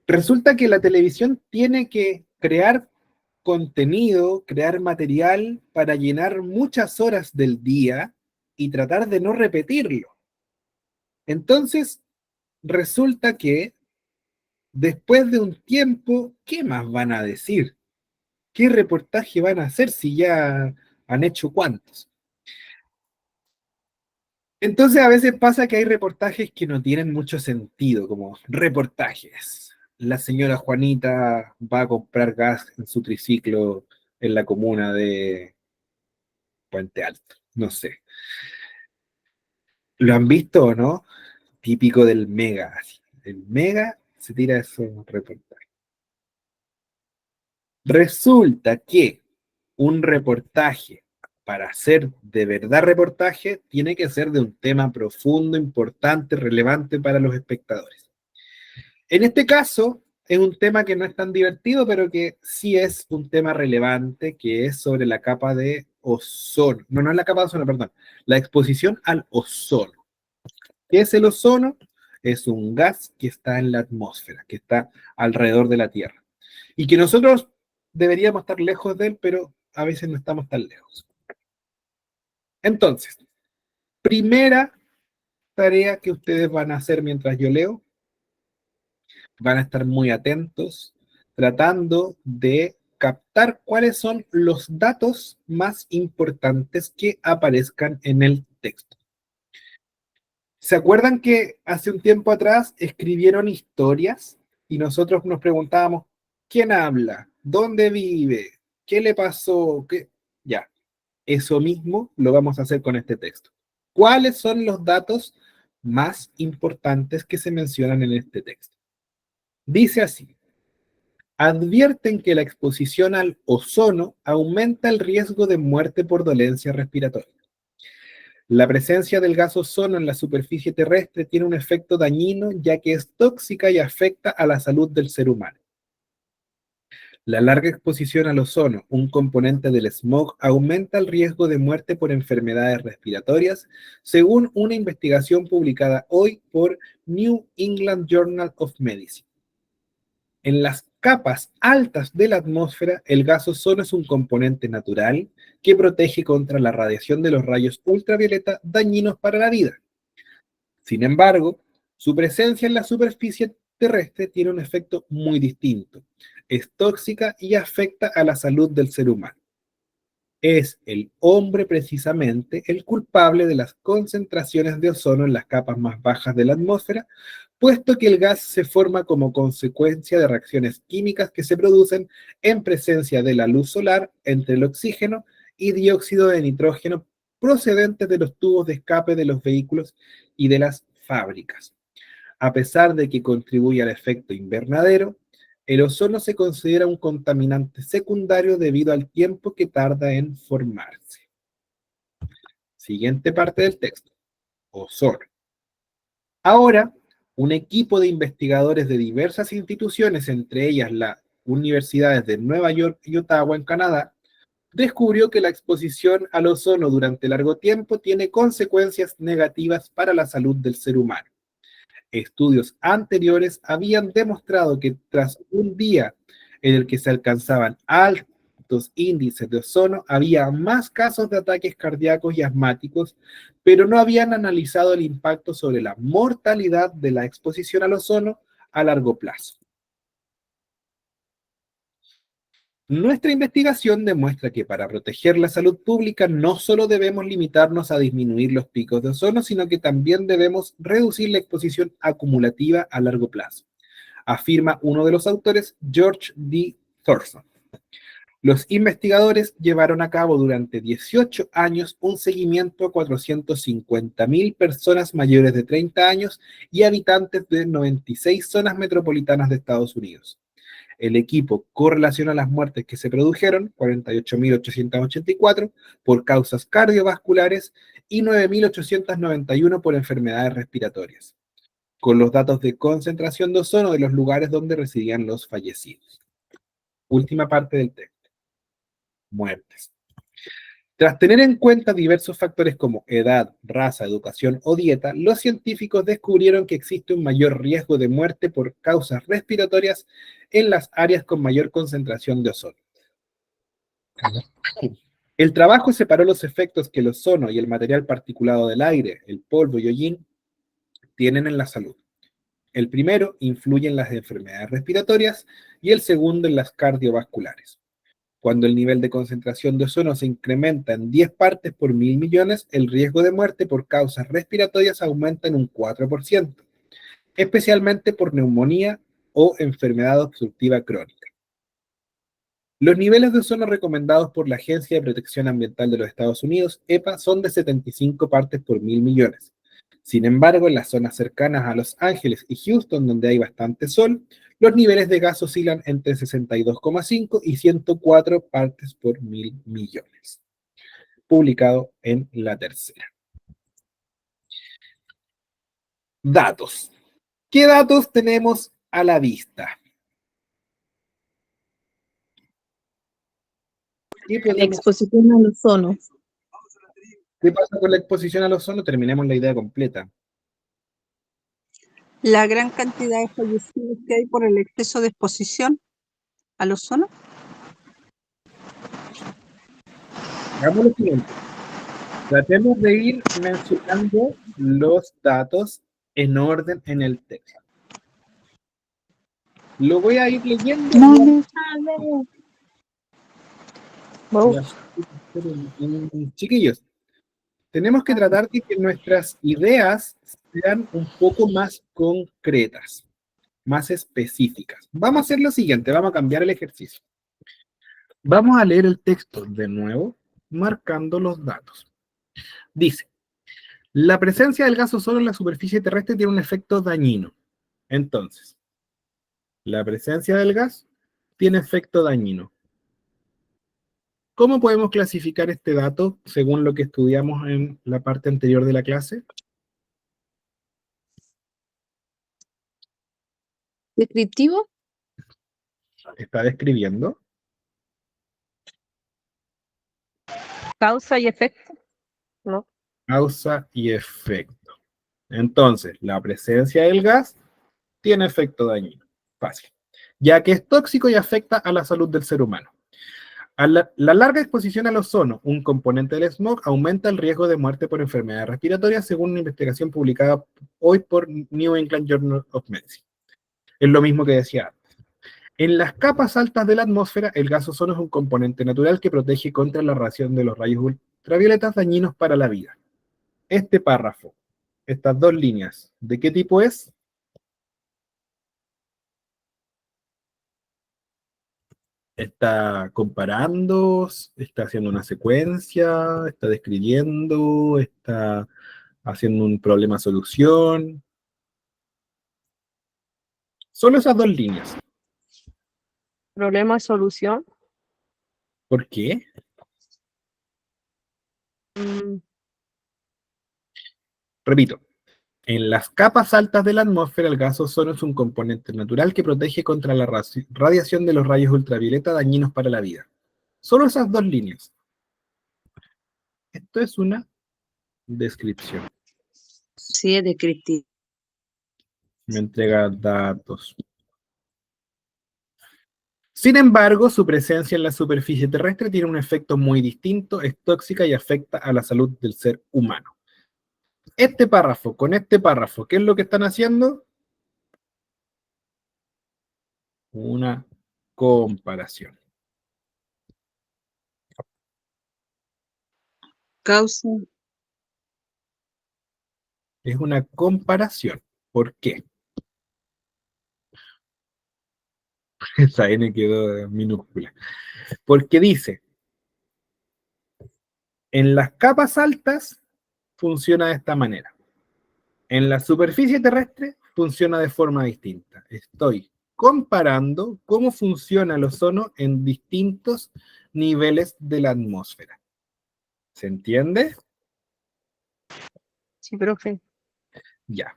Resulta que la televisión tiene que crear contenido, crear material para llenar muchas horas del día y tratar de no repetirlo. Entonces, resulta que después de un tiempo, ¿qué más van a decir? ¿Qué reportaje van a hacer si ya han hecho cuántos? Entonces, a veces pasa que hay reportajes que no tienen mucho sentido, como reportajes. La señora Juanita va a comprar gas en su triciclo en la comuna de Puente Alto, no sé. ¿Lo han visto o no? Típico del Mega, así. El Mega se tira esos reportajes. Resulta que un reportaje, para ser de verdad reportaje, tiene que ser de un tema profundo, importante, relevante para los espectadores. En este caso, es un tema que no es tan divertido, pero que sí es un tema relevante, que es sobre la capa de ozono. No, no es la capa de ozono, perdón. La exposición al ozono. ¿Qué es el ozono? Es un gas que está en la atmósfera, que está alrededor de la Tierra. Y que nosotros deberíamos estar lejos de él, pero a veces no estamos tan lejos. Entonces, primera tarea que ustedes van a hacer mientras yo leo, van a estar muy atentos, tratando de captar cuáles son los datos más importantes que aparezcan en el texto. ¿Se acuerdan que hace un tiempo atrás escribieron historias y nosotros nos preguntábamos, ¿quién habla? ¿Dónde vive? ¿Qué le pasó? ¿Qué? Ya, eso mismo lo vamos a hacer con este texto. ¿Cuáles son los datos más importantes que se mencionan en este texto? Dice así: advierten que la exposición al ozono aumenta el riesgo de muerte por dolencia respiratoria. La presencia del gas ozono en la superficie terrestre tiene un efecto dañino ya que es tóxica y afecta a la salud del ser humano. La larga exposición al ozono, un componente del smog, aumenta el riesgo de muerte por enfermedades respiratorias, según una investigación publicada hoy por New England Journal of Medicine. En las capas altas de la atmósfera, el gas ozono es un componente natural que protege contra la radiación de los rayos ultravioleta dañinos para la vida. Sin embargo, su presencia en la superficie terrestre tiene un efecto muy distinto. Es tóxica y afecta a la salud del ser humano. Es el hombre precisamente el culpable de las concentraciones de ozono en las capas más bajas de la atmósfera, puesto que el gas se forma como consecuencia de reacciones químicas que se producen en presencia de la luz solar entre el oxígeno y dióxido de nitrógeno procedentes de los tubos de escape de los vehículos y de las fábricas. A pesar de que contribuye al efecto invernadero, el ozono se considera un contaminante secundario debido al tiempo que tarda en formarse. Siguiente parte del texto. Ozono. Ahora, un equipo de investigadores de diversas instituciones, entre ellas las universidades de Nueva York y Ottawa en Canadá, descubrió que la exposición al ozono durante largo tiempo tiene consecuencias negativas para la salud del ser humano. Estudios anteriores habían demostrado que tras un día en el que se alcanzaban altos índices de ozono, había más casos de ataques cardíacos y asmáticos, pero no habían analizado el impacto sobre la mortalidad de la exposición al ozono a largo plazo. Nuestra investigación demuestra que para proteger la salud pública no solo debemos limitarnos a disminuir los picos de ozono, sino que también debemos reducir la exposición acumulativa a largo plazo, afirma uno de los autores, George D. Thorson. Los investigadores llevaron a cabo durante 18 años un seguimiento a 450,000 personas mayores de 30 años y habitantes de 96 zonas metropolitanas de Estados Unidos. El equipo correlaciona las muertes que se produjeron, 48.884, por causas cardiovasculares y 9.891 por enfermedades respiratorias, con los datos de concentración de ozono de los lugares donde residían los fallecidos. Última parte del texto. Muertes. Tras tener en cuenta diversos factores como edad, raza, educación o dieta, los científicos descubrieron que existe un mayor riesgo de muerte por causas respiratorias en las áreas con mayor concentración de ozono. El trabajo separó los efectos que el ozono y el material particulado del aire, el polvo y hollín, tienen en la salud. El primero influye en las enfermedades respiratorias y el segundo en las cardiovasculares. Cuando el nivel de concentración de ozono se incrementa en 10 partes por 1.000 millones, el riesgo de muerte por causas respiratorias aumenta en un 4%, especialmente por neumonía o enfermedad obstructiva crónica. Los niveles de ozono recomendados por la Agencia de Protección Ambiental de los Estados Unidos, EPA, son de 75 partes por 1.000 millones. Sin embargo, en las zonas cercanas a Los Ángeles y Houston, donde hay bastante sol, los niveles de gas oscilan entre 62,5 y 104 partes por 1.000 millones. Publicado en La Tercera. Datos. ¿Qué datos tenemos a la vista. ¿Qué podemos- Exposición al ozono. ¿Qué pasa con la exposición al ozono? Terminemos la idea completa. La gran cantidad de fallecidos que hay por el exceso de exposición al ozono. Hagamos lo siguiente. Tratemos de ir mencionando los datos en orden en el texto. Lo voy a ir leyendo. Wow. Chiquillos, tenemos que tratar de que nuestras ideas sean un poco más concretas, más específicas. Vamos a hacer lo siguiente, vamos a cambiar el ejercicio. Vamos a leer el texto de nuevo, marcando los datos. Dice, la presencia del gas ozono en la superficie terrestre tiene un efecto dañino. Entonces, la presencia del gas tiene efecto dañino. ¿Cómo podemos clasificar este dato según lo que estudiamos en la parte anterior de la clase? ¿Descriptivo? Está describiendo. Causa y efecto. ¿No? Causa y efecto. Entonces, la presencia del gas tiene efecto dañino. Fácil. Ya que es tóxico y afecta a la salud del ser humano. La larga exposición al ozono, un componente del smog, aumenta el riesgo de muerte por enfermedades respiratorias, según una investigación publicada hoy por New England Journal of Medicine. Es lo mismo que decía antes. En las capas altas de la atmósfera, el gas ozono es un componente natural que protege contra la radiación de los rayos ultravioletas dañinos para la vida. Este párrafo, estas dos líneas, ¿de qué tipo es? Está comparando, está haciendo una secuencia, está describiendo, está haciendo un problema-solución. Solo esas dos líneas. Problema, solución. ¿Por qué? Repito, en las capas altas de la atmósfera, el gas ozono es un componente natural que protege contra la radiación de los rayos ultravioleta dañinos para la vida. Solo esas dos líneas. Esto es una descripción. Sí, es descriptivo. Me entrega datos. Sin embargo, su presencia en la superficie terrestre tiene un efecto muy distinto, es tóxica y afecta a la salud del ser humano. Este párrafo, con este párrafo, ¿qué es lo que están haciendo? Una comparación. Causa. Es una comparación. ¿Por qué? Esa N quedó minúscula. Porque dice, en las capas altas funciona de esta manera. En la superficie terrestre funciona de forma distinta. Estoy comparando cómo funciona el ozono en distintos niveles de la atmósfera. ¿Se entiende? Sí, profe. Ya.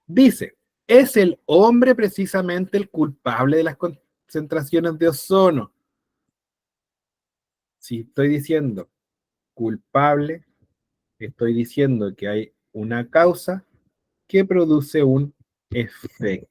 Dice, ¿es el hombre precisamente el culpable de las concentraciones de ozono? Si estoy diciendo culpable, estoy diciendo que hay una causa que produce un efecto.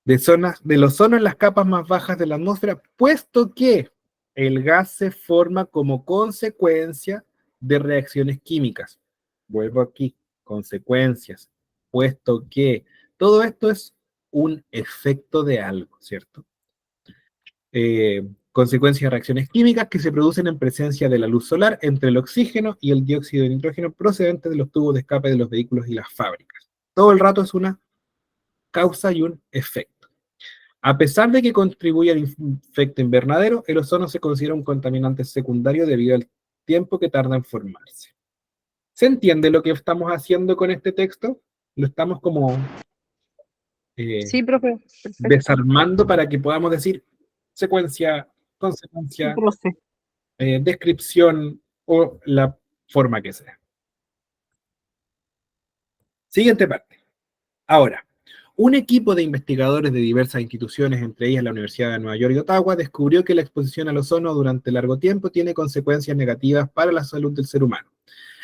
Del ozono en las capas más bajas de la atmósfera, puesto que el gas se forma como consecuencia de reacciones químicas. Vuelvo aquí, consecuencias, puesto que todo esto es un efecto de algo, ¿cierto? Consecuencia de reacciones químicas que se producen en presencia de la luz solar entre el oxígeno y el dióxido de nitrógeno procedente de los tubos de escape de los vehículos y las fábricas. Todo el rato es una causa y un efecto. A pesar de que contribuye al efecto invernadero, el ozono se considera un contaminante secundario debido al tiempo que tarda en formarse. ¿Se entiende lo que estamos haciendo con este texto? Lo estamos como Sí, profe. Perfecto. desarmando para que podamos decir secuencia, consecuencia, Profe. descripción o la forma que sea. Siguiente parte. Ahora, un equipo de investigadores de diversas instituciones, entre ellas la Universidad de Nueva York y Ottawa, descubrió que la exposición al ozono durante largo tiempo tiene consecuencias negativas para la salud del ser humano.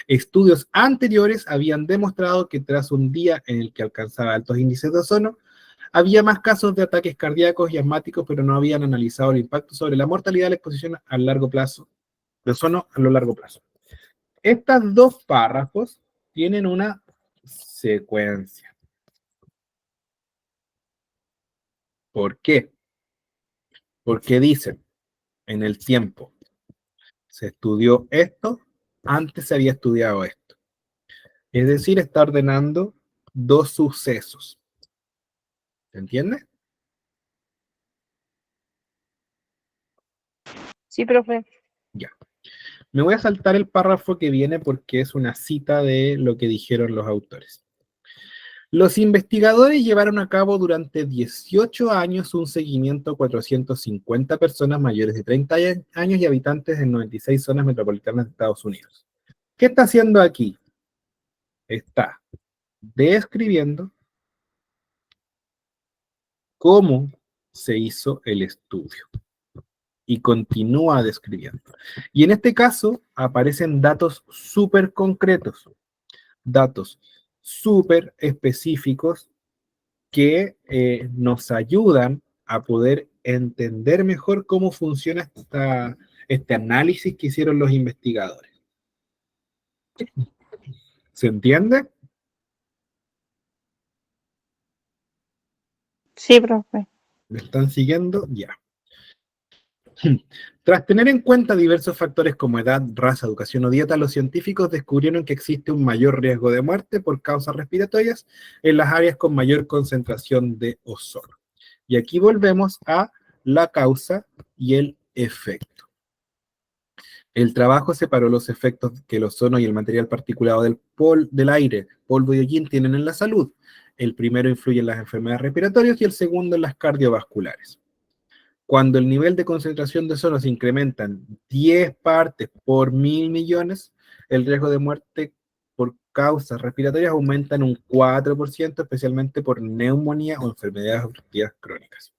Estudios anteriores habían demostrado que tras un día en el que alcanzaba altos índices de ozono, había más casos de ataques cardíacos y asmáticos, pero no habían analizado el impacto sobre la mortalidad de la exposición a largo plazo, de ozono a lo largo plazo. Estos dos párrafos tienen una secuencia. ¿Por qué? Porque dicen, en el tiempo, se estudió esto, antes se había estudiado esto. Es decir, está ordenando dos sucesos. ¿Se entiende? Sí, profe. Ya. Me voy a saltar el párrafo que viene porque es una cita de lo que dijeron los autores. Los investigadores llevaron a cabo durante 18 años un seguimiento a 450 personas mayores de 30 años y habitantes en 96 zonas metropolitanas de Estados Unidos. ¿Qué está haciendo aquí? Está describiendo cómo se hizo el estudio y continúa describiendo. Y en este caso aparecen datos súper concretos, datos súper específicos que nos ayudan a poder entender mejor cómo funciona este análisis que hicieron los investigadores. ¿Se entiende? Sí, profe. ¿Me están siguiendo? Ya. Tras tener en cuenta diversos factores como edad, raza, educación o dieta, los científicos descubrieron que existe un mayor riesgo de muerte por causas respiratorias en las áreas con mayor concentración de ozono. Y aquí volvemos a la causa y el efecto. El trabajo separó los efectos que el ozono y el material particulado del aire, polvo y hollín tienen en la salud. El primero influye en las enfermedades respiratorias y el segundo en las cardiovasculares. Cuando el nivel de concentración de ozono se incrementa en 10 partes por 1.000 millones, el riesgo de muerte por causas respiratorias aumenta en un 4%, especialmente por neumonía o enfermedades obstructivas crónicas.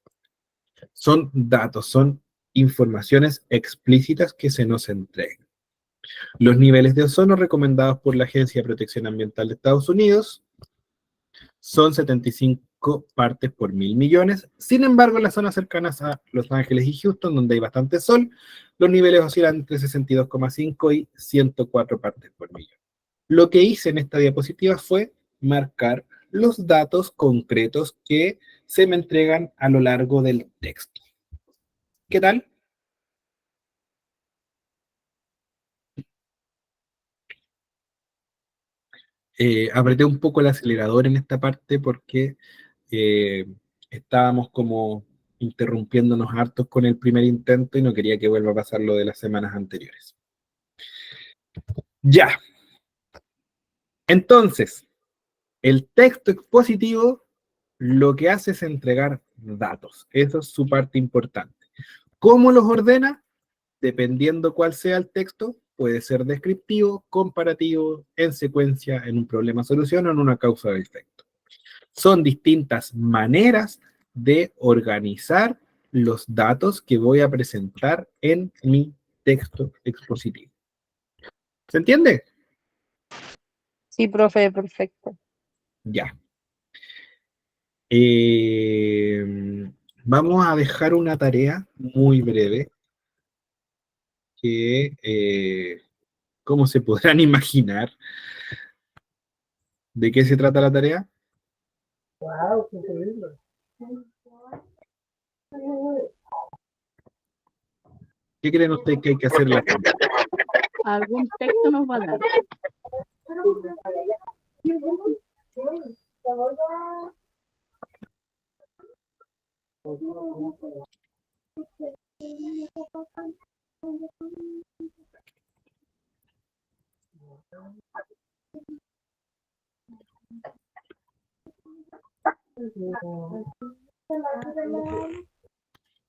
Son datos, son informaciones explícitas que se nos entregan. Los niveles de ozono recomendados por la Agencia de Protección Ambiental de Estados Unidos son 75 partes por 1.000 millones. Sin embargo, en las zonas cercanas a Los Ángeles y Houston, donde hay bastante sol, los niveles oscilan entre 62,5 y 104 partes por millón. Lo que hice en esta diapositiva fue marcar los datos concretos que se me entregan a lo largo del texto. ¿Qué tal? Apreté un poco el acelerador en esta parte porque estábamos como interrumpiéndonos hartos con el primer intento y no quería que vuelva a pasar lo de las semanas anteriores. Ya. Entonces, el texto expositivo lo que hace es entregar datos. Eso es su parte importante. ¿Cómo los ordena? Dependiendo cuál sea el texto, puede ser descriptivo, comparativo, en secuencia, en un problema-solución o en una causa de efecto. Son distintas maneras de organizar los datos que voy a presentar en mi texto expositivo. ¿Se entiende? Sí, profe, perfecto. Ya. Vamos a dejar una tarea muy breve que, como se podrán imaginar, ¿de qué se trata la tarea? Wow, qué increíble. ¿Qué creen ustedes que hay que hacer en la tarea? Algún texto nos va a dar.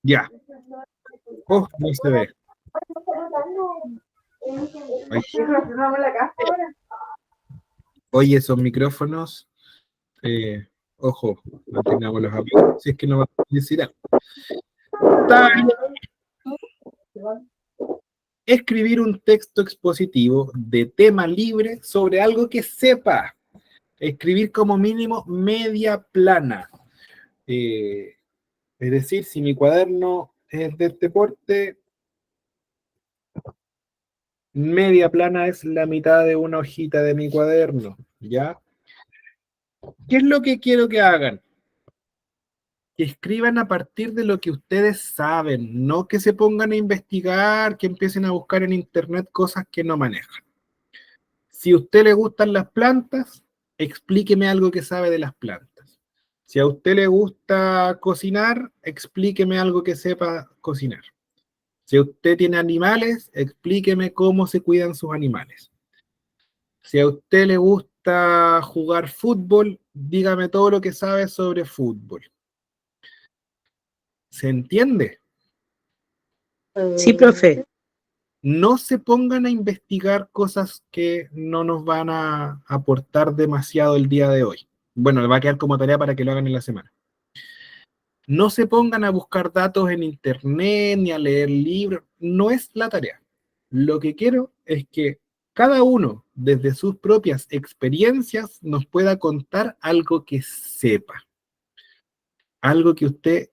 Ya. Oh, no se ve. Ay. Oye, esos micrófonos Ojo, mantengamos los apuntes, si es que no va a necesitar. Tarea. Escribir un texto expositivo de tema libre sobre algo que sepa. Escribir como mínimo media plana. Es decir, si mi cuaderno es de este porte, media plana es la mitad de una hojita de mi cuaderno, ¿ya? ¿Qué es lo que quiero que hagan? Que escriban a partir de lo que ustedes saben, no que se pongan a investigar, que empiecen a buscar en internet cosas que no manejan. Si a usted le gustan las plantas, explíqueme algo que sabe de las plantas. Si a usted le gusta cocinar, explíqueme algo que sepa cocinar. Si usted tiene animales, explíqueme cómo se cuidan sus animales. Si a usted le gusta jugar fútbol, dígame todo lo que sabe sobre fútbol. ¿Se entiende? Sí, profe. No se pongan a investigar cosas que no nos van a aportar demasiado el día de hoy. Bueno, le va a quedar como tarea para que lo hagan en la semana. No se pongan a buscar datos en internet ni a leer libros. No es la tarea. Lo que quiero es que cada uno, desde sus propias experiencias, nos pueda contar algo que sepa. Algo que usted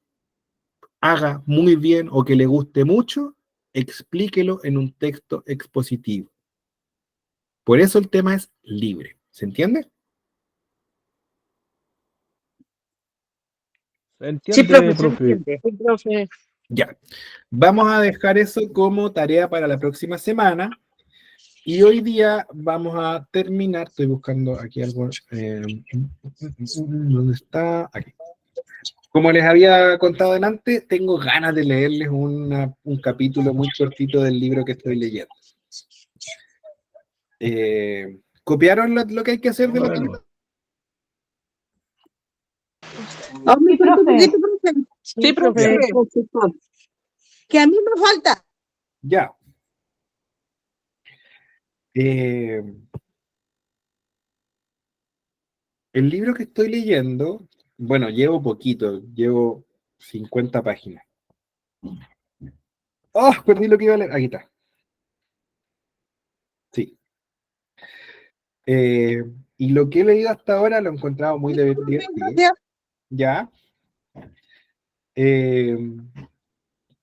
haga muy bien o que le guste mucho, explíquelo en un texto expositivo. Por eso el tema es libre. ¿Se entiende? ¿Se entiende, profe? Sí, profe. Ya. Vamos a dejar eso como tarea para la próxima semana. Y hoy día vamos a terminar. Estoy buscando aquí algo. ¿Dónde está? Aquí. Como les había contado delante, tengo ganas de leerles un capítulo muy cortito del libro que estoy leyendo. ¿Copiaron lo que hay que hacer de la tarea? Oh, me falta un profe. poquito, profe. Sí, profe. Que a mí me falta. Ya. El libro que estoy leyendo, bueno, llevo poquito, llevo 50 páginas. ¡Oh! Perdí lo que iba a leer. Aquí está. Sí. Y lo que he leído hasta ahora lo he encontrado muy divertido. Ya.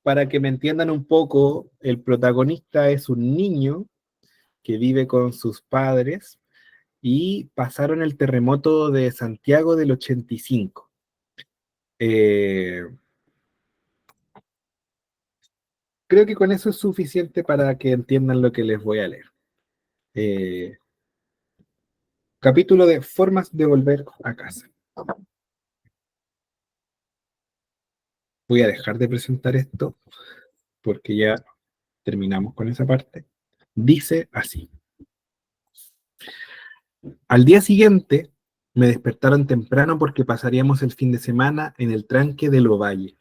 Para que me entiendan un poco, el protagonista es un niño que vive con sus padres y pasaron el terremoto de Santiago del 85. Creo que con eso es suficiente para que entiendan lo que les voy a leer. Capítulo de formas de volver a casa. Voy a dejar de presentar esto porque ya terminamos con esa parte. Dice así. Al día siguiente me despertaron temprano porque pasaríamos el fin de semana en el tranque de Lovalle.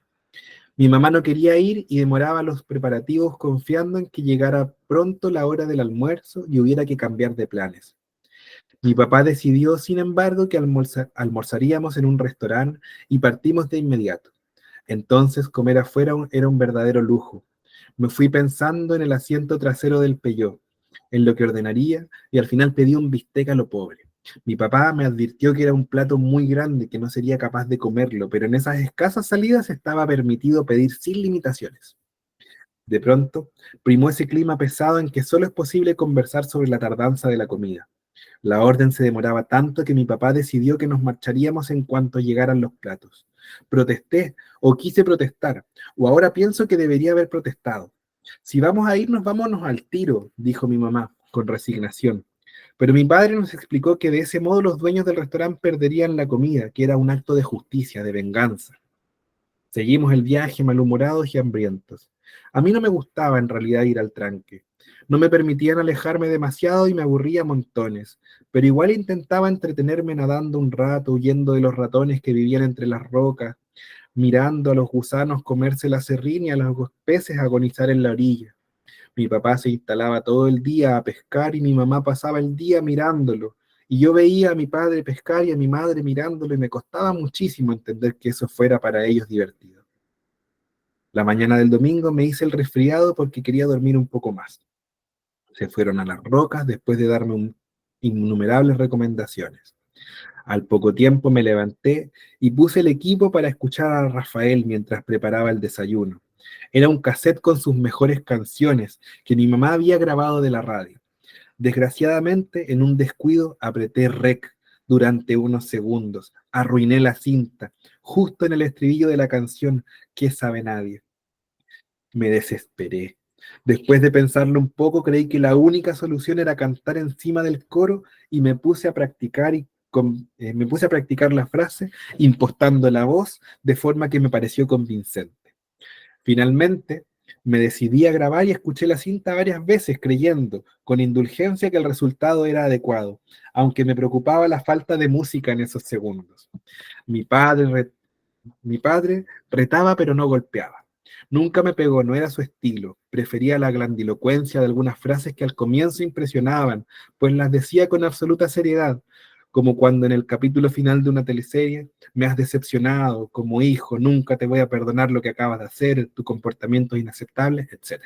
Mi mamá no quería ir y demoraba los preparativos confiando en que llegara pronto la hora del almuerzo y hubiera que cambiar de planes. Mi papá decidió, sin embargo, que almorzaríamos en un restaurante y partimos de inmediato. Entonces, comer afuera era un verdadero lujo. Me fui pensando en el asiento trasero del Peugeot, en lo que ordenaría, y al final pedí un bistec a lo pobre. Mi papá me advirtió que era un plato muy grande, que no sería capaz de comerlo, pero en esas escasas salidas estaba permitido pedir sin limitaciones. De pronto, primó ese clima pesado en que solo es posible conversar sobre la tardanza de la comida. La orden se demoraba tanto que mi papá decidió que nos marcharíamos en cuanto llegaran los platos. Protesté, o quise protestar, o ahora pienso que debería haber protestado. Si vamos a irnos, vámonos al tiro, dijo mi mamá, con resignación. Pero mi padre nos explicó que de ese modo los dueños del restaurante perderían la comida, que era un acto de justicia, de venganza. Seguimos el viaje malhumorados y hambrientos. A mí no me gustaba en realidad ir al tranque. No me permitían alejarme demasiado y me aburría montones, pero igual intentaba entretenerme nadando un rato, huyendo de los ratones que vivían entre las rocas, mirando a los gusanos comerse la serrín y a los peces agonizar en la orilla. Mi papá se instalaba todo el día a pescar y mi mamá pasaba el día mirándolo y yo veía a mi padre pescar y a mi madre mirándolo y me costaba muchísimo entender que eso fuera para ellos divertido. La mañana del domingo me hice el resfriado porque quería dormir un poco más. Se fueron a las rocas después de darme innumerables recomendaciones. Al poco tiempo me levanté y puse el equipo para escuchar a Rafael mientras preparaba el desayuno. Era un cassette con sus mejores canciones que mi mamá había grabado de la radio. Desgraciadamente, en un descuido, apreté rec durante unos segundos. Arruiné la cinta, justo en el estribillo de la canción ¿Qué sabe nadie? Me desesperé. Después de pensarlo un poco, creí que la única solución era cantar encima del coro y me puse a practicar la frase, impostando la voz de forma que me pareció convincente. Finalmente, me decidí a grabar y escuché la cinta varias veces creyendo, con indulgencia, que el resultado era adecuado, aunque me preocupaba la falta de música en esos segundos. Mi padre retaba pero no golpeaba. Nunca me pegó, no era su estilo. Prefería la grandilocuencia de algunas frases que al comienzo impresionaban, pues las decía con absoluta seriedad, como cuando en el capítulo final de una teleserie: me has decepcionado, como hijo, nunca te voy a perdonar lo que acabas de hacer, tu comportamiento es inaceptable, etc.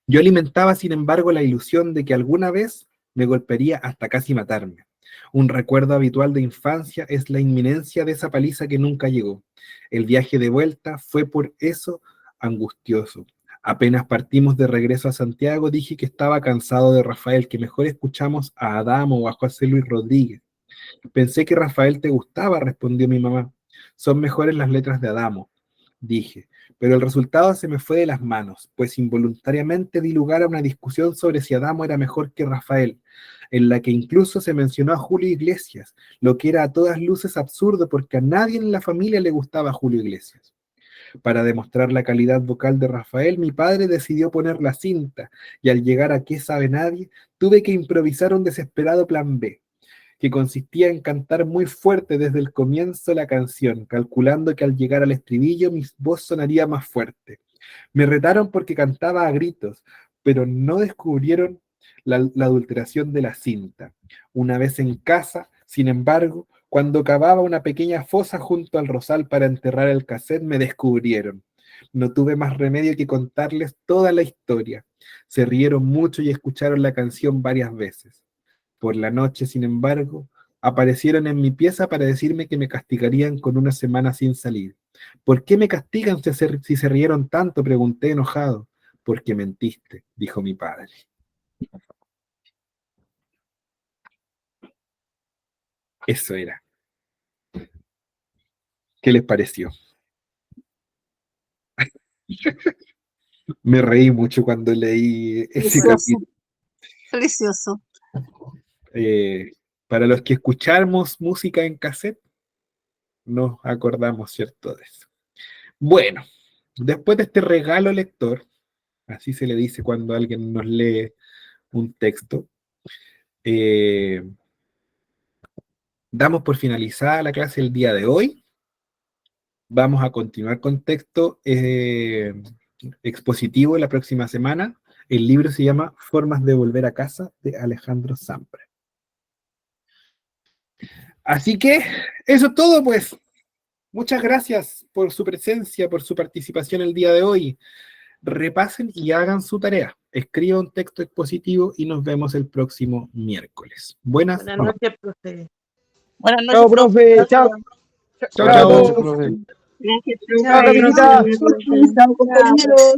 Yo alimentaba, sin embargo, la ilusión de que alguna vez me golpearía hasta casi matarme. Un recuerdo habitual de infancia es la inminencia de esa paliza que nunca llegó. El viaje de vuelta fue por eso angustioso. Apenas partimos de regreso a Santiago, dije que estaba cansado de Rafael, que mejor escuchamos a Adamo o a José Luis Rodríguez. Pensé que Rafael te gustaba, respondió mi mamá. Son mejores las letras de Adamo, dije, pero el resultado se me fue de las manos, pues involuntariamente di lugar a una discusión sobre si Adamo era mejor que Rafael, en la que incluso se mencionó a Julio Iglesias, lo que era a todas luces absurdo porque a nadie en la familia le gustaba Julio Iglesias. Para demostrar la calidad vocal de Rafael, mi padre decidió poner la cinta, y al llegar a ¿Qué sabe nadie?, tuve que improvisar un desesperado plan B, que consistía en cantar muy fuerte desde el comienzo la canción, calculando que al llegar al estribillo mi voz sonaría más fuerte. Me retaron porque cantaba a gritos, pero no descubrieron la adulteración de la cinta. Una vez en casa, sin embargo, cuando cavaba una pequeña fosa junto al rosal para enterrar el cassette, me descubrieron. No tuve más remedio que contarles toda la historia. Se rieron mucho y escucharon la canción varias veces. Por la noche, sin embargo, aparecieron en mi pieza para decirme que me castigarían con una semana sin salir. ¿Por qué me castigan si se rieron tanto?, pregunté enojado. Porque mentiste, dijo mi padre. Eso era. ¿Qué les pareció? Me reí mucho cuando leí ese capítulo. Precioso. Para los que escuchamos música en cassette, nos acordamos, ¿cierto?, de eso. Bueno, después de este regalo lector, así se le dice cuando alguien nos lee un texto, damos por finalizada la clase el día de hoy. Vamos a continuar con texto expositivo la próxima semana. El libro se llama Formas de volver a casa, de Alejandro Sampre. Así que eso es todo, pues. Muchas gracias por su presencia, por su participación el día de hoy. Repasen y hagan su tarea. Escriban un texto expositivo y nos vemos el próximo miércoles. Buenas noches, profe. Buenas noches, profe. Chao. Chao, chao. Profe. Gracias, Chao, profe. Camilita. Chao, compañeros.